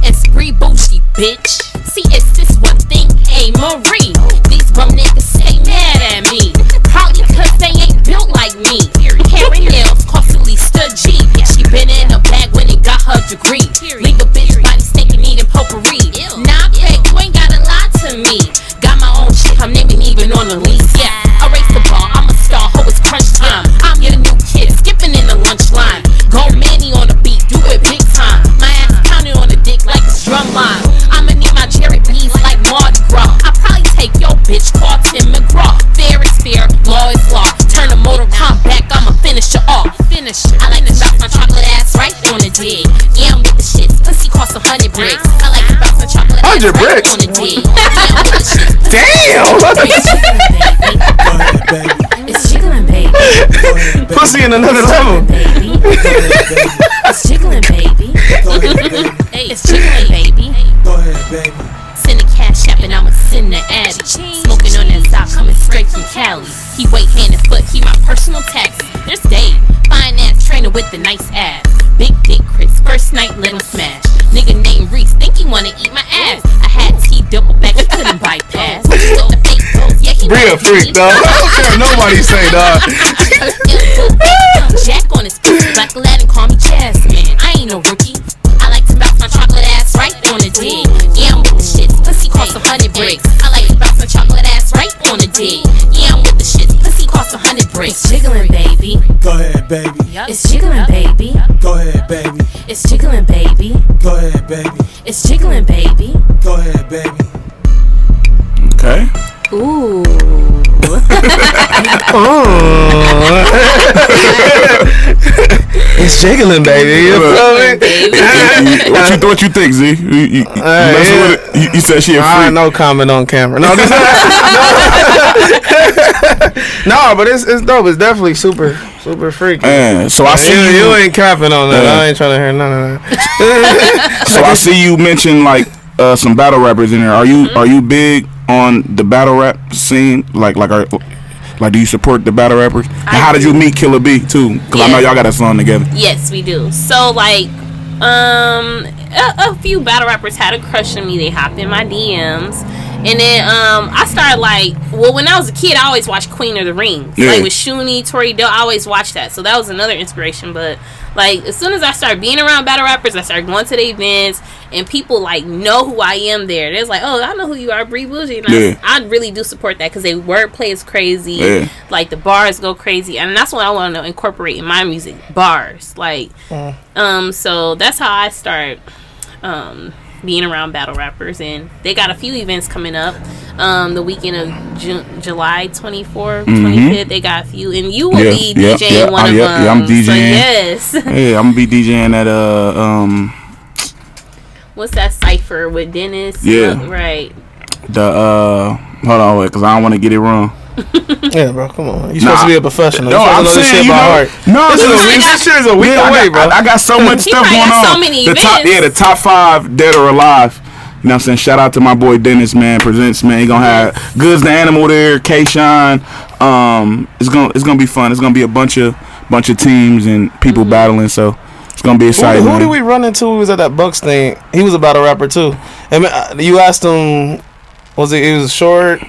[SPEAKER 3] It's Bre Bougie, bitch. See, it's this one thing, hey Marie. These bum niggas stay mad at me. Probably cause they ain't built like me. Hair and nails cost at least a G. She been in a bag when it got her degree. Leave a bitch body stinking, needing potpourri. Nah, Craig, you ain't gotta lie to me. Got my own shit, her name ain't even on the lease. Yeah, I race the ball, I'm a star, ho, it's crunch time. I'm your new kid, skipping in the lunch line. Go Manny on the beat, do it big time. My ass pounded on the dick like a drum line. I'ma need my Jerry B's like Mardi Gras. I probably take your bitch, call Tim McGraw. Fair is fair, law is law. Turn the motor comp back, I'ma finish her off. I like to bounce my chocolate ass right on the dig. Yeah, I'm with the shit, pussy cost 100 bricks. I like to bounce my chocolate ass
[SPEAKER 1] 100
[SPEAKER 3] right
[SPEAKER 1] bricks?
[SPEAKER 3] on the dig. Yeah, I'm with the shit.
[SPEAKER 1] Damn!
[SPEAKER 3] It's Jigglin, baby.
[SPEAKER 1] Pussy in another level.
[SPEAKER 3] It's Jigglin, baby. It's Jigglin, baby.
[SPEAKER 5] Go ahead, baby.
[SPEAKER 3] Send a cash app and I'ma send the ad. Smoking on that side, coming straight from Cali. He wait hand and foot, he my personal tax. There's Dave, fine ass trainer with the nice ass. Big dick Chris, first night let him smash. Nigga named Reese, think he wanna eat my ass. I had T double back, he couldn't bypass. The fake toes, yeah, he
[SPEAKER 1] Bre a freak, dog. I don't care nobody say, dog.
[SPEAKER 3] Jack on his pussy, black Aladdin, call me Jasmine. I ain't no rookie. I like to bounce my chocolate ass right on the dig. Yeah, I'm with the shits, pussy cost 100 bricks. I like to bounce my chocolate ass right on the dig. Yeah, I'm with the shits, pussy cost 100 bricks. It's Jigglin, baby.
[SPEAKER 5] Go ahead, baby.
[SPEAKER 3] It's Jigglin, baby.
[SPEAKER 5] Go ahead, baby.
[SPEAKER 3] It's Jigglin, baby.
[SPEAKER 5] Go ahead, baby.
[SPEAKER 3] It's Jigglin, baby.
[SPEAKER 5] Go ahead, baby.
[SPEAKER 2] Okay.
[SPEAKER 3] Ooh.
[SPEAKER 1] It's jiggling, baby. You feel me?
[SPEAKER 2] What you think, Z? You messing with it? You said she a freak.
[SPEAKER 1] No comment on camera. No, no, but it's dope. It's definitely super freaky.
[SPEAKER 2] So I see
[SPEAKER 1] you ain't capping on that. I ain't trying to hear none of that.
[SPEAKER 2] So I see you mention some battle rappers in there. Are you big on the battle rap scene? Like do you support the battle rappers? And how did you meet Killer B too? Because I know y'all got a song together.
[SPEAKER 3] Yes, we do. So like, a few battle rappers had a crush on me. They hopped in my DMs, and then I started when I was a kid, I always watched Queen of the Rings, like with Shuni, Tori Dell. I always watched that, so that was another inspiration. But like, as soon as I started being around battle rappers, I started going to the events, and people like know who I am there. They're like, oh, I know who you are, Bre Bougie. And I really do support that because their wordplay is crazy. Like the bars go crazy, and that's what I want to incorporate in my music, bars. Like, so that's how I start being around battle rappers, and they got a few events coming up. The weekend of July 24th, 25th, they got a few, and you will be DJing one of them.
[SPEAKER 2] Yeah, I'm DJing.
[SPEAKER 3] So yes.
[SPEAKER 2] Yeah, I'm gonna be DJing at
[SPEAKER 3] what's that cipher with Dennis?
[SPEAKER 2] Yeah,
[SPEAKER 3] right.
[SPEAKER 2] The hold on, wait, because I don't want to get it wrong.
[SPEAKER 1] Yeah, bro, come on. You're supposed to be a professional.
[SPEAKER 2] No, I'm saying,
[SPEAKER 1] this shit is a week away, bro.
[SPEAKER 2] I got so much stuff going on.
[SPEAKER 3] So many events.
[SPEAKER 2] The top 5 dead or alive. You know what I'm saying? Shout out to my boy Dennis, man. Presents, man. He gonna have Goods the Animal there, K-Shine. It's gonna be fun. It's gonna be a bunch of teams and people battling. So it's gonna be exciting.
[SPEAKER 1] Who did we run into? Who was at that Bucks thing? He was a battle rapper too. And you asked him, he was short,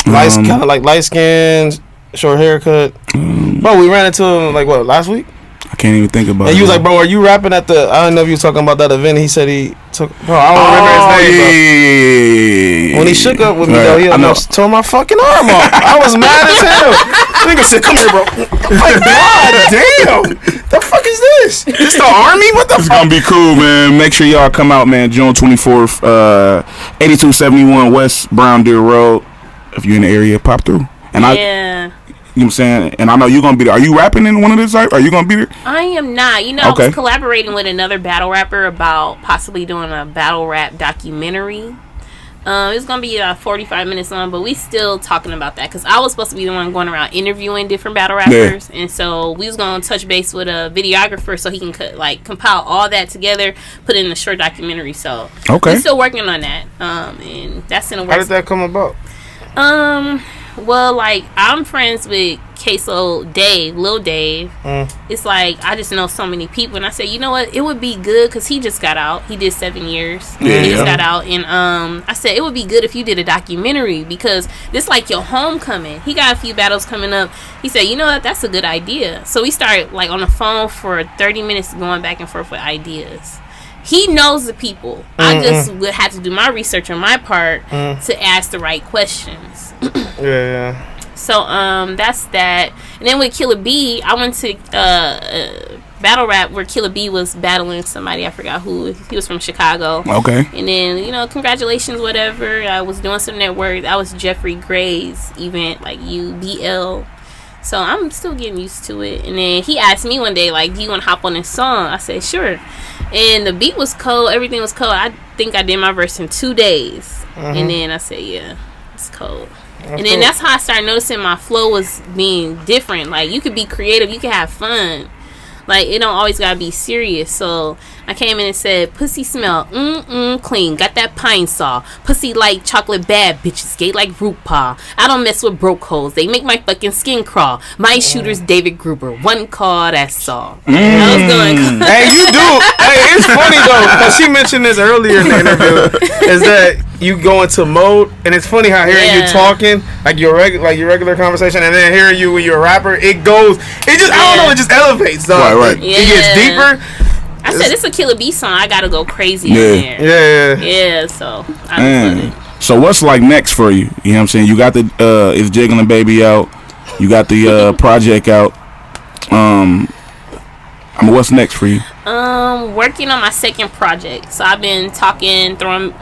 [SPEAKER 1] kind of like light skin, short haircut. Bro, we ran into him last week?
[SPEAKER 2] I can't even think about it.
[SPEAKER 1] And you was like, bro, are you rapping at the... I don't know if you was talking about that event. He said he took... Bro, I don't remember his name, bro. When he shook up with me, though, he almost tore my fucking arm off. I was mad as hell. Nigga said, come here, bro. I'm like, God damn. The fuck is this? This the army? What the fuck?
[SPEAKER 2] It's going to be cool, man. Make sure y'all come out, man. June 24th, 8271 West Brown Deer Road. If you're in the area, pop through. And you know what I'm saying? And I know you're going to be there. Are you rapping in one of these? Are you going to be there?
[SPEAKER 3] I am not. I was collaborating with another battle rapper about possibly doing a battle rap documentary. It's going to be 45 minutes long, but we still talking about that because I was supposed to be the one going around interviewing different battle rappers. And so we was going to touch base with a videographer so he can compile all that together, put it in a short documentary. So we're still working on that. And that's in the works.
[SPEAKER 1] How did that come about?
[SPEAKER 3] Well, I'm friends with Queso Dave, Lil Dave. It's I just know so many people, and I said, you know what, it would be good because he just got out. He did 7 years. He just got out, and I said it would be good if you did a documentary because this your homecoming. He got a few battles coming up. He said, you know what, that's a good idea. So we started on the phone for 30 minutes going back and forth with ideas. He knows the people. I just would have to do my research on my part to ask the right questions. So that's that. And then with Killer B, I went to battle rap where Killer B was battling somebody. I forgot who. He was from Chicago.
[SPEAKER 2] Okay.
[SPEAKER 3] And then congratulations, whatever. I was doing some network. That was Jeffrey Gray's event, UBL. So I'm still getting used to it. And then he asked me one day, do you want to hop on this song? I said, sure. And the beat was cold. Everything was cold. I think I did my verse in 2 days. And then I said, yeah, it's cold. And then that's how I started noticing my flow was being different. You could be creative. You could have fun. It don't always gotta be serious. So I came in and said, pussy smell clean, got that pine saw. Pussy like chocolate bad bitches, gay like RuPaul. I don't mess with broke hoes, they make my fucking skin crawl. My shooter's David Gruber, one call, that's all. I was going.
[SPEAKER 1] Hey, you do. Hey, it's funny though, because she mentioned this earlier in the interview, is that you go into mode, and it's funny how hearing you talking, your regular conversation, and then hearing you when you're a rapper, it just I don't know, it just elevates.
[SPEAKER 2] Right.
[SPEAKER 1] It gets deeper.
[SPEAKER 3] I said it's a Killer B song. I gotta go crazy in there. Yeah. So I love it.
[SPEAKER 2] So what's next for you? You know what I'm saying? You got the it's Jigglin Baby out. You got the project out. What's next for you?
[SPEAKER 3] Working on my second project. So I've been throwing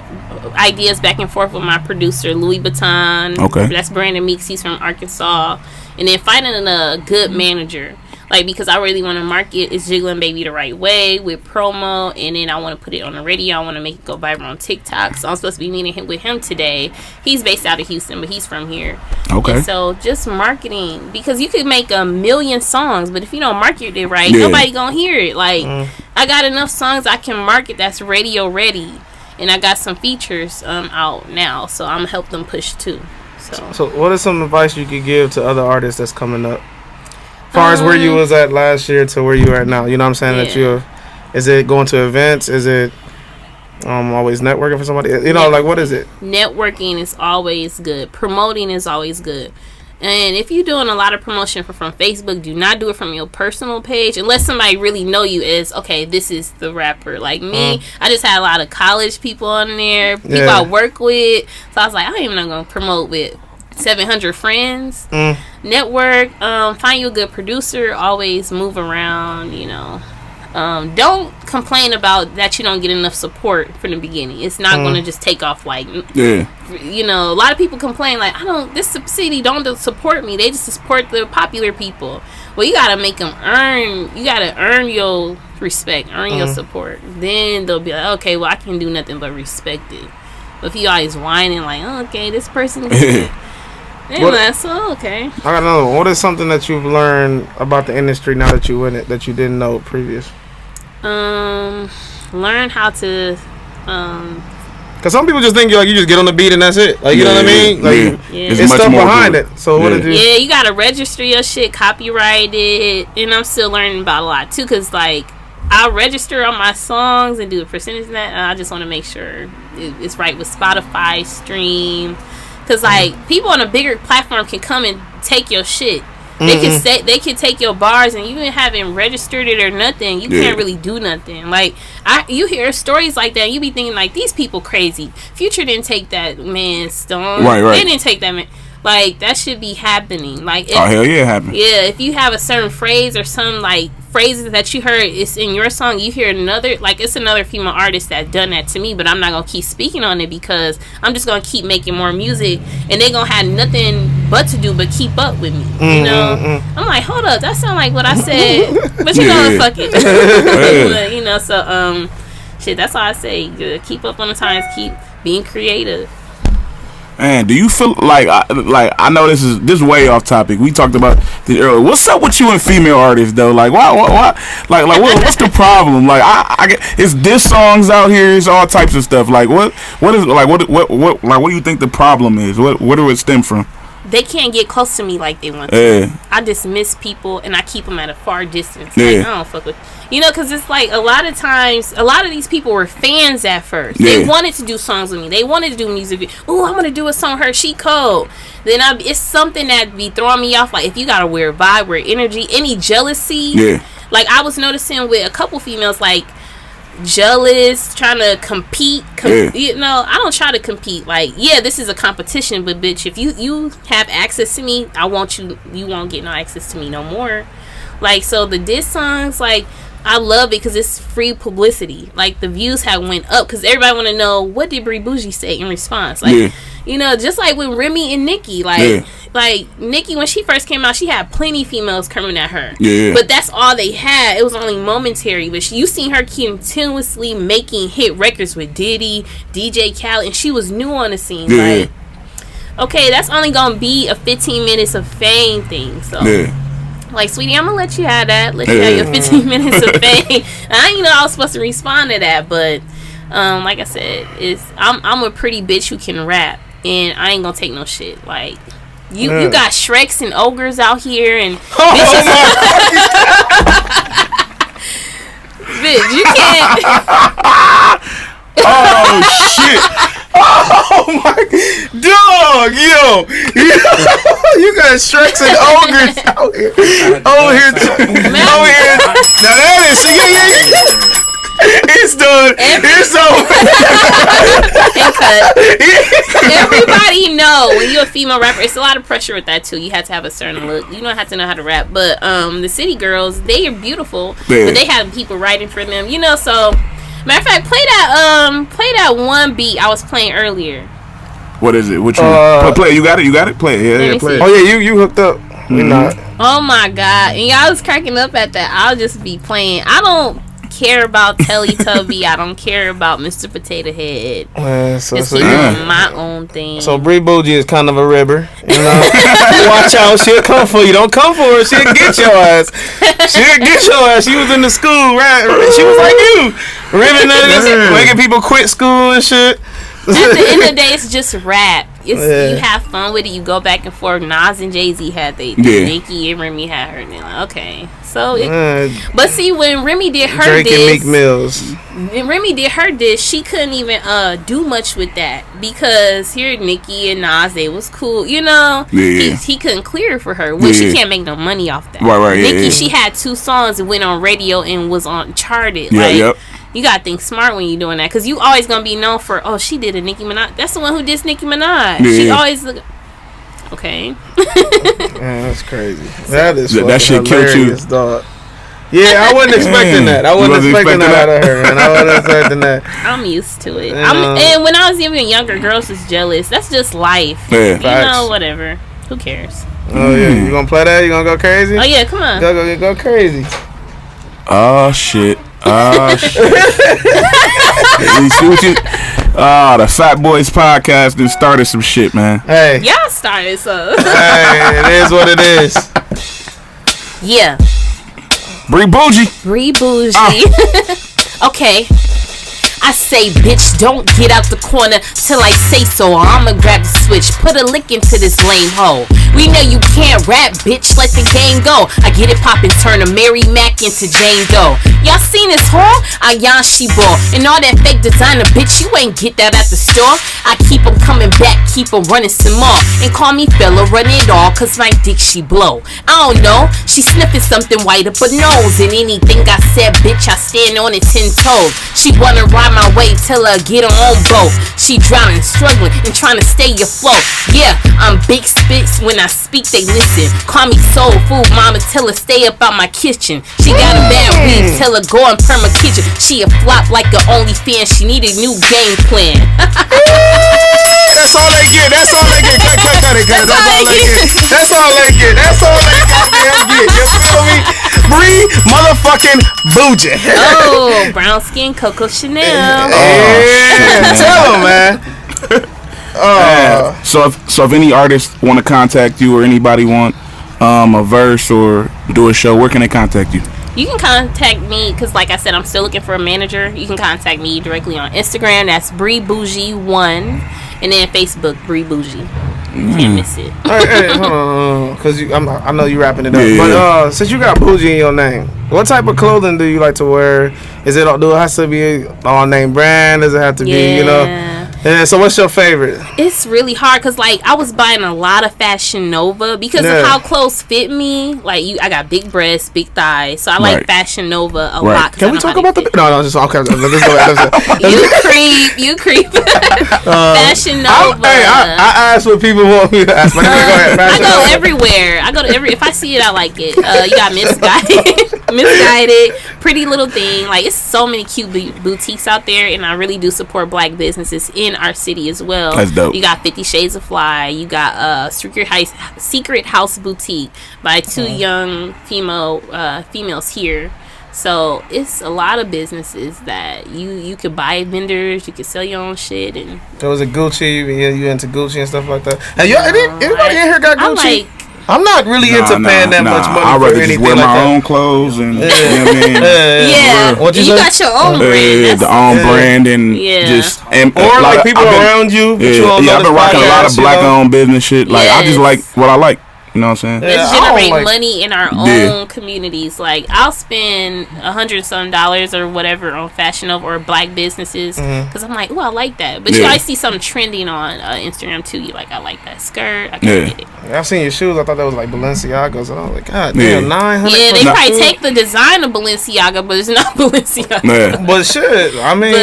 [SPEAKER 3] ideas back and forth with my producer Louis Vuitton.
[SPEAKER 2] Okay.
[SPEAKER 3] That's Brandon Meeks. He's from Arkansas. And then finding a good manager. Because I really want to market It's Jigglin Baby the right way with promo, and then I want to put it on the radio. I want to make it go viral on TikTok. So I'm supposed to be meeting with him today. He's based out of Houston, but he's from here.
[SPEAKER 2] Okay.
[SPEAKER 3] And so just marketing, because you could make 1 million songs, but if you don't market it right, nobody gonna hear it. I got enough songs I can market that's radio ready. And I got some features out now, so I'm gonna help them push too.
[SPEAKER 1] So what is some advice you could give to other artists that's coming up? As far as where you was at last year to where you are now, you know what I'm saying? That is it going to events? Is it always networking for somebody? You know, like what is it?
[SPEAKER 3] Networking is always good. Promoting is always good. And if you're doing a lot of promotion from Facebook, do not do it from your personal page unless somebody really know you as, okay, this is the rapper. Like me, I just had a lot of college people on there, people I work with. So I was like, I ain't even going to promote with 700 friends. Network, find you a good producer, always move around, you know. Don't complain about that you don't get enough support from the beginning. It's not going to just take off like, you know, a lot of people complain like, this city don't support me. They just support the popular people. Well, you got to make them earn your respect, earn your support. Then they'll be like, okay, well, I can do nothing but respect it. But if you always whining like, oh, okay, this person good. Anyway, so okay.
[SPEAKER 1] I gotta know, what is something that you've learned about the industry now that you in it that you didn't know previous?
[SPEAKER 3] Learn how to
[SPEAKER 1] because some people just think you just get on the beat and that's it. Like you know what I mean? Like it's stuff behind it. So what did you?
[SPEAKER 3] Yeah, you gotta register your shit, copyright it, and I'm still learning about a lot too. Cause like I'll register on my songs and do a percentage of that. And I just want to make sure it's right with Spotify, Stream. Cause like people on a bigger platform can come and take your shit. They can take your bars, and you even haven't registered it or nothing. You can't really do nothing. Like you hear stories like that, and you be thinking like these people crazy. Future didn't take that man's stone. Right. They didn't take that man. Like that should be happening. Like
[SPEAKER 2] hell yeah, happening.
[SPEAKER 3] Yeah, if you have a certain phrase or some like phrases that you heard it's in your song, you hear another like it's another female artist that done that to me, but I'm not gonna keep speaking on it because I'm just gonna keep making more music, and they gonna have nothing but to do but keep up with me. You know, I'm like, hold up, that sound like what I said, but you know, fuck it. But, you know, so shit. That's all I say. Keep up on the times. Keep being creative.
[SPEAKER 2] Man, do you feel like I know this is way off topic. We talked about this earlier. What's up with you and female artists though? Like why what's the problem? Like I get it's diss songs out here. It's all types of stuff. Like what do you think the problem is? What do it stem from?
[SPEAKER 3] They can't get close to me like they want to. I dismiss people and I keep them at a far distance. Like, I don't fuck with, you know, because it's like a lot of times, a lot of these people were fans at first. They wanted to do songs with me. They wanted to do music. Oh, I'm gonna do a song with her. She cold. Then it's something that be throwing me off. Like if you got a weird vibe, weird energy, any jealousy. Like I was noticing with a couple females, like jealous, trying to compete. You know, I don't try to compete. Like, yeah, this is a competition, but bitch, if you have access to me, I want you won't get no access to me no more. Like, so the diss songs, like, I love it because it's free publicity. Like, the views have went up because everybody want to know what did Bre Bougie say in response. Like, you know, just like with Remy and Nicki, like Nicki, when she first came out, she had plenty females coming at her. But that's all they had. It was only momentary. But you seen her continuously making hit records with Diddy, DJ Khaled, and she was new on the scene. Like, okay, that's only gonna be a 15 minutes of fame thing. So. Like, sweetie, I'm gonna let you have that. Let you have your 15 minutes of fame. I didn't know I was supposed to respond to that, but like I said, I'm a pretty bitch who can rap, and I ain't gonna take no shit. Like, you got Shreks and ogres out here, and bitches. Bitch, you can't.
[SPEAKER 2] Oh shit.
[SPEAKER 1] Oh my dog, yo, you got Shreks and ogres out here. Over here. Now that is it's done. It's over.
[SPEAKER 3] Everybody know when you're a female rapper, it's a lot of pressure with that too. You have to have a certain look. You don't have to know how to rap. But the city girls, they are beautiful, but they have people writing for them. You know, so. Matter of fact, play that one beat I was playing earlier.
[SPEAKER 2] What is it? Which one? Play. You got it. Play it. Yeah, play it.
[SPEAKER 1] Oh yeah, you hooked up. We not.
[SPEAKER 3] Oh my god, and y'all was cracking up at that. I'll just be playing. I don't care about Teletubby. I don't care about Mr. Potato Head. It's my own thing.
[SPEAKER 1] So Bre Bougie is kind of a ribber, you know. Watch out, she'll come for you. Don't come for her. She'll get your ass. She was in the school, right? She was like you, ribbing making people quit school and shit.
[SPEAKER 3] At the end of the day, it's just rap. You have fun with it. You go back and forth. Nas and Jay-Z had Nicki and Remy had her. And they're like, okay. So, but see, when Remy did her
[SPEAKER 1] Drake and Meek Mills.
[SPEAKER 3] When Remy did her diss, she couldn't even do much with that because here Nicki and Nas, they was cool, you know. He couldn't clear it for her, which she can't make no money off that.
[SPEAKER 2] Right.
[SPEAKER 3] Nicki, she had 2 songs and went on radio and was on charted. You gotta think smart when you're doing that, because you always gonna be known for, oh, she did a Nicki Minaj. That's the one who dissed Nicki Minaj. She always okay.
[SPEAKER 1] Man, that's crazy. That is
[SPEAKER 2] that shit killed you,
[SPEAKER 1] dog. Yeah, I wasn't expecting that. I wasn't expecting that out of her, and I wasn't expecting that.
[SPEAKER 3] I'm used to it. And when I was even younger, girls was jealous. That's just life. You know, whatever. Who cares?
[SPEAKER 1] Oh yeah, you gonna play that? You gonna go crazy?
[SPEAKER 3] Oh yeah, come on.
[SPEAKER 1] Go crazy.
[SPEAKER 2] Oh shit. You see what you? The Fat Boys Podcast done started some shit, man.
[SPEAKER 1] Hey,
[SPEAKER 3] y'all started so.
[SPEAKER 1] Hey, it is what it is.
[SPEAKER 3] Yeah.
[SPEAKER 2] Bre Bougie.
[SPEAKER 3] Bre Bougie. Okay. I say, bitch, don't get out the corner till I say so, or I'ma grab the switch, put a lick into this lame hoe. We know you can't rap, bitch, let the game go. I get it poppin', turn a Mary Mac into Jane Doe. Y'all seen this whore? I Yanshi ball. And all that fake designer, bitch, you ain't get that at the store. I keep 'em coming back, keep 'em running some more. And call me fella, run it all, cause my dick she blow. I don't know, she sniffing something white up her nose. And anything I said, bitch, I stand on it 10 toes. She wanna ride my way till I get her on boat. She drowning, struggling, and trying to stay afloat. Yeah, I'm big spits, when I speak they listen. Call me soul food, mama, tell her stay up out my kitchen. She got a bad weave, tell her go and perma kitchen. She a flop like a OnlyFans, she need a new game plan.
[SPEAKER 1] That's all they get. Cut it. That's all they get. You feel me? Bre motherfucking Bougie.
[SPEAKER 3] Oh, brown skin Coco Chanel.
[SPEAKER 1] Yeah, tell them, man.
[SPEAKER 2] So if any artists want to contact you or anybody want a verse or do a show, where can they contact you?
[SPEAKER 3] You can contact me because, like I said, I'm still looking for a manager. You can contact me directly on Instagram. That's Bre Bougie 1, and then Facebook Bre Bougie. Can't miss it.
[SPEAKER 1] Hey, hold on, because I know you wrapping it up. But since you got Bougie in your name, what type of clothing do you like to wear? Do it have to be all name brand? Does it have to be, you know? Yeah, so what's your favorite?
[SPEAKER 3] It's really hard because, like, I was buying a lot of Fashion Nova because of how clothes fit me. Like, I got big breasts, big thighs, so I like Fashion Nova a lot.
[SPEAKER 1] Can we talk about the? No, just okay. Let's go.
[SPEAKER 3] You creep. Fashion Nova.
[SPEAKER 1] I ask what people want me to ask. But go ahead.
[SPEAKER 3] I go everywhere. If I see it, I like it. You got Misguided, Pretty Little Thing. Like, it's so many cute boutiques out there, and I really do support black businesses in our city as well.
[SPEAKER 2] That's dope.
[SPEAKER 3] You got 50 Shades of Fly. You got Secret House Boutique by 2 young females here. So it's a lot of businesses that you could buy vendors. You could sell your own shit. And
[SPEAKER 1] there was a Gucci. You into Gucci and stuff like that. Hey, anybody in here got Gucci? I'm not really into paying that much money
[SPEAKER 2] I'd
[SPEAKER 1] for
[SPEAKER 2] rather
[SPEAKER 1] anything
[SPEAKER 2] just wear
[SPEAKER 1] like
[SPEAKER 2] my
[SPEAKER 1] that.
[SPEAKER 2] own clothes and you know what I mean?
[SPEAKER 3] You got your own brand.
[SPEAKER 2] The own brand and just
[SPEAKER 1] or like people around you.
[SPEAKER 2] I've been rocking a lot of black owned business shit. Like I just like what I like. You know what I'm saying?
[SPEAKER 3] Let's generate money in our own communities. Like, I'll spend $100 or whatever on Fashion Nova or black businesses because I'm like, oh, I like that. But you always see something trending on Instagram too. You like, I like that skirt. I can get it.
[SPEAKER 1] I've seen your shoes. I thought that was like Balenciaga's. And I was like, God damn, 900.
[SPEAKER 3] Yeah, they probably take the design of Balenciaga, but it's not Balenciaga.
[SPEAKER 1] Yeah. But shit, I mean,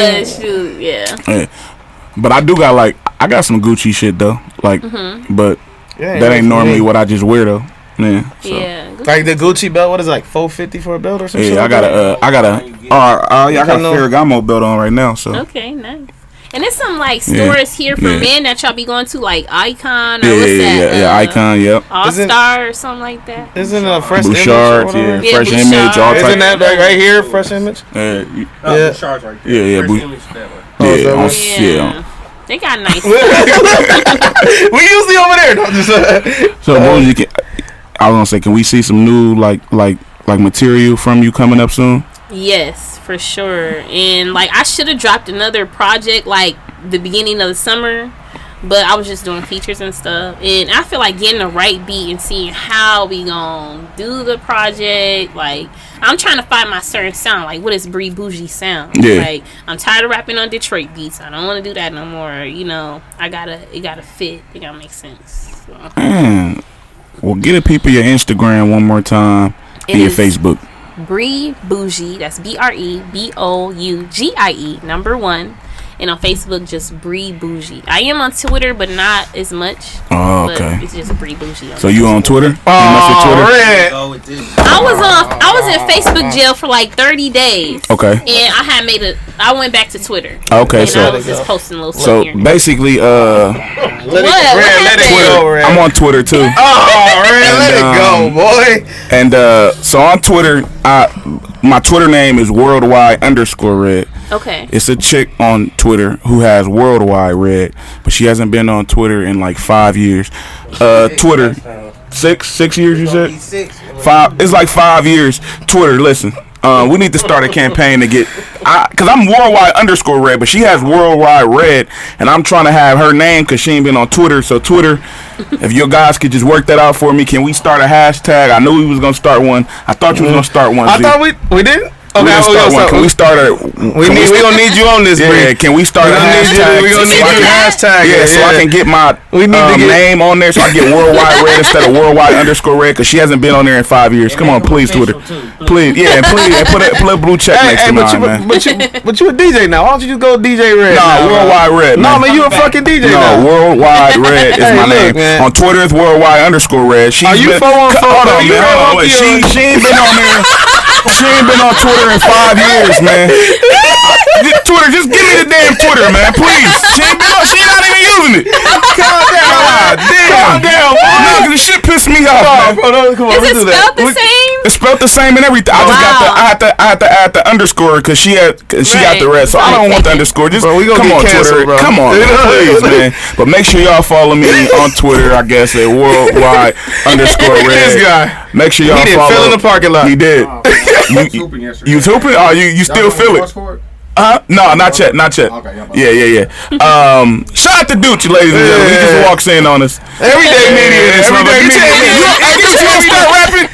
[SPEAKER 2] But I do got I got some Gucci shit though. Like, but. Yeah, that ain't normally what I just wear though. Yeah. So.
[SPEAKER 3] Yeah.
[SPEAKER 1] Like the Gucci belt, what is it, like $450 for a belt or something?
[SPEAKER 2] Yeah, I got a Ferragamo belt on right now. So.
[SPEAKER 3] Okay, nice. And it's some like stores here for men that y'all be going to, like Icon or what's that?
[SPEAKER 2] Yeah, Icon, yep.
[SPEAKER 3] All Star or something like that.
[SPEAKER 1] Isn't it a Fresh
[SPEAKER 2] Bouchard,
[SPEAKER 1] Image?
[SPEAKER 2] Yeah, Fresh Image, all types.
[SPEAKER 1] Isn't that right here, Fresh Image?
[SPEAKER 4] Bouchard's right there.
[SPEAKER 2] Yeah.
[SPEAKER 3] Yeah. They got nice.
[SPEAKER 1] We usually over there.
[SPEAKER 2] So, Bougie, I was gonna say, can we see some new like material from you coming up soon?
[SPEAKER 3] Yes, for sure. And like I should have dropped another project like the beginning of the summer, but I was just doing features and stuff. And I feel like getting the right beat and seeing how we gonna do the project. Like I'm trying to find my certain sound. Like what is Bre Bougie sound?
[SPEAKER 2] Yeah.
[SPEAKER 3] Like I'm tired of rapping on Detroit beats. I don't want to do that no more. You know, it gotta fit. It gotta make sense. So.
[SPEAKER 2] Well, get the people your Instagram one more time and your Facebook.
[SPEAKER 3] Bre Bougie, that's BREBOUGIE, number 1. And on Facebook, just Bre Bougie. I am on Twitter, but not as much.
[SPEAKER 2] Oh, okay.
[SPEAKER 3] But it's just Bre Bougie.
[SPEAKER 2] So you on Twitter?
[SPEAKER 1] Red.
[SPEAKER 3] I was in Facebook jail for like 30 days.
[SPEAKER 2] Okay.
[SPEAKER 3] And I went back to Twitter.
[SPEAKER 2] Okay,
[SPEAKER 3] and
[SPEAKER 2] so
[SPEAKER 3] I was just posting little stuff
[SPEAKER 2] so
[SPEAKER 3] here and
[SPEAKER 2] basically,
[SPEAKER 1] let it go, Red.
[SPEAKER 2] I'm on Twitter too.
[SPEAKER 1] Oh, Red, let it go, boy.
[SPEAKER 2] And so on Twitter, my Twitter name is worldwide_red.
[SPEAKER 3] Okay.
[SPEAKER 2] It's a chick on Twitter who has worldwide red, but she hasn't been on Twitter in like 5 years. Twitter, 6 years you said? 5. It's like 5 years. Twitter, listen. We need to start a campaign to get, cause I'm worldwide_red, but she has worldwide red, and I'm trying to have her name cause she ain't been on Twitter. So Twitter, if you guys could just work that out for me, can we start a hashtag? I knew we was gonna start one. I thought you was gonna start one.
[SPEAKER 1] I thought we did. Okay,
[SPEAKER 2] Can we start a?
[SPEAKER 1] We gonna need you on this.
[SPEAKER 2] Yeah, can we start a hashtag?
[SPEAKER 1] We gonna need you hashtag.
[SPEAKER 2] Yeah, so I can get my name on there, so I get worldwide red instead of worldwide_red, cause she hasn't been on there in 5 years. Come on, please, Twitter, please, and put a blue check next to mine, man.
[SPEAKER 1] But you a DJ now? Why don't you just go DJ Red?
[SPEAKER 2] Nah, worldwide red.
[SPEAKER 1] No, man, you a fucking DJ now.
[SPEAKER 2] No, worldwide red is my name. On Twitter, it's worldwide_red.
[SPEAKER 1] Are you 414?
[SPEAKER 2] Hold on, man. She ain't been on there. She ain't been on Twitter in 5 years, man. Twitter, just give me the damn Twitter, man, please. She ain't not even using it.
[SPEAKER 1] Calm down.
[SPEAKER 2] Calm down, boy. No, cause this shit pissed me off, man.
[SPEAKER 1] Come on,
[SPEAKER 3] Is it spelled the same?
[SPEAKER 2] It's spelled the same and everything. I had to add the underscore because she got the red, so I don't want the underscore. Just come on, Twitter. Bro. Come on, please, man. But make sure y'all follow me on Twitter. I guess at worldwide_red.
[SPEAKER 1] This guy.
[SPEAKER 2] Make sure y'all follow.
[SPEAKER 1] He fell in the parking lot.
[SPEAKER 2] He did. You hooping? Oh, you still feel it? No, not yet. Yeah. Shout out to Dooch, ladies and gentlemen. He just walks in on us.
[SPEAKER 1] Everyday media.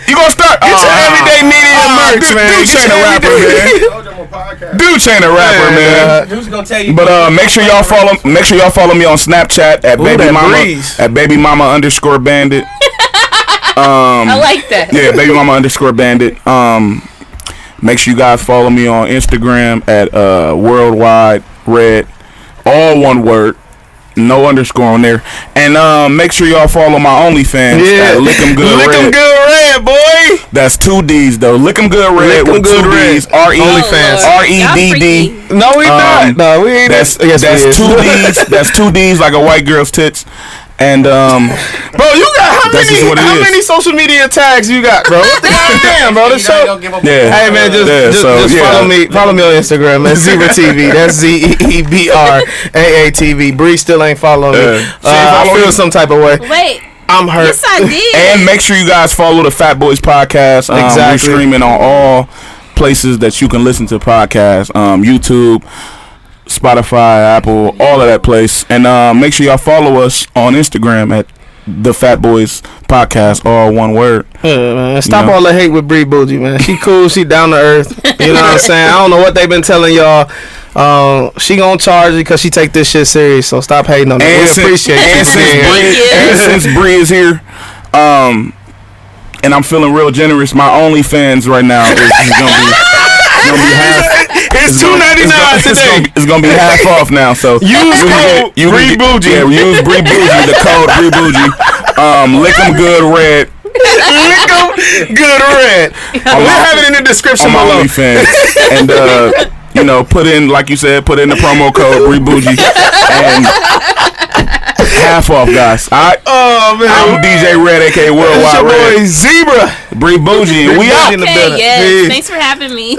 [SPEAKER 2] You gonna start?
[SPEAKER 1] Get your everyday media merch, man.
[SPEAKER 2] Dooch ain't a rapper, man. Dooch ain't a rapper, man.
[SPEAKER 4] Who's gonna tell you?
[SPEAKER 2] But make sure y'all follow me on Snapchat at @babymama_bandit.
[SPEAKER 3] I like that.
[SPEAKER 2] Yeah, babymama_bandit. Make sure you guys follow me on Instagram at worldwide red, all one word, no underscore on there. And make sure y'all follow my OnlyFans at Lick 'em Good Red.
[SPEAKER 1] Lick 'em Good Red, boy.
[SPEAKER 2] That's 2 D's though. Lick 'em Good Red with 2 D's.
[SPEAKER 1] OnlyFans.
[SPEAKER 2] REDD.
[SPEAKER 1] No, we not. No, we ain't.
[SPEAKER 2] That's 2 D's. That's 2 D's like a white girl's tits. And bro,
[SPEAKER 1] you got how many social media tags you got, bro? Damn, bro, this show.
[SPEAKER 2] Yeah.
[SPEAKER 1] Hey man, just follow me on Instagram at Zeebraa TV. That's ZEBRAATV. Bree still ain't following me. I feel some type of way.
[SPEAKER 3] Wait.
[SPEAKER 1] I'm hurt.
[SPEAKER 3] Yes, I did.
[SPEAKER 2] And make sure you guys follow the Fat Boys Podcast.
[SPEAKER 1] Exactly.
[SPEAKER 2] We're streaming on all places that you can listen to podcasts. YouTube, Spotify, Apple, all of that place. And make sure y'all follow us on Instagram at TheFatBoyzPodcast, all one word.
[SPEAKER 1] Man, stop all the hate with Bre Bougie, man. She cool, she down to earth. You know what I'm saying? I don't know what they've been telling y'all. She gonna charge you because she take this shit serious. So stop hating on her. We appreciate you.
[SPEAKER 2] And since Bre is here, and I'm feeling real generous, my OnlyFans right now is gonna be half.
[SPEAKER 1] It's $2.99 today.
[SPEAKER 2] It's gonna be half off now. So
[SPEAKER 1] use code Bre Bougie.
[SPEAKER 2] Yeah, use Bre Bougie. The code Bre Bougie. Lick 'em Good Red.
[SPEAKER 1] Lick 'em Good Red. We'll have it in the description below.
[SPEAKER 2] And You know, put in, like you said, put in the promo code Bre Bougie and half off, guys. All right.
[SPEAKER 1] Oh man,
[SPEAKER 2] I'm DJ Red, aka Worldwide
[SPEAKER 1] Red.
[SPEAKER 2] Boy
[SPEAKER 1] Zeebraa,
[SPEAKER 2] Bre Bougie, and we out.
[SPEAKER 3] Okay, yes. Thanks for having me.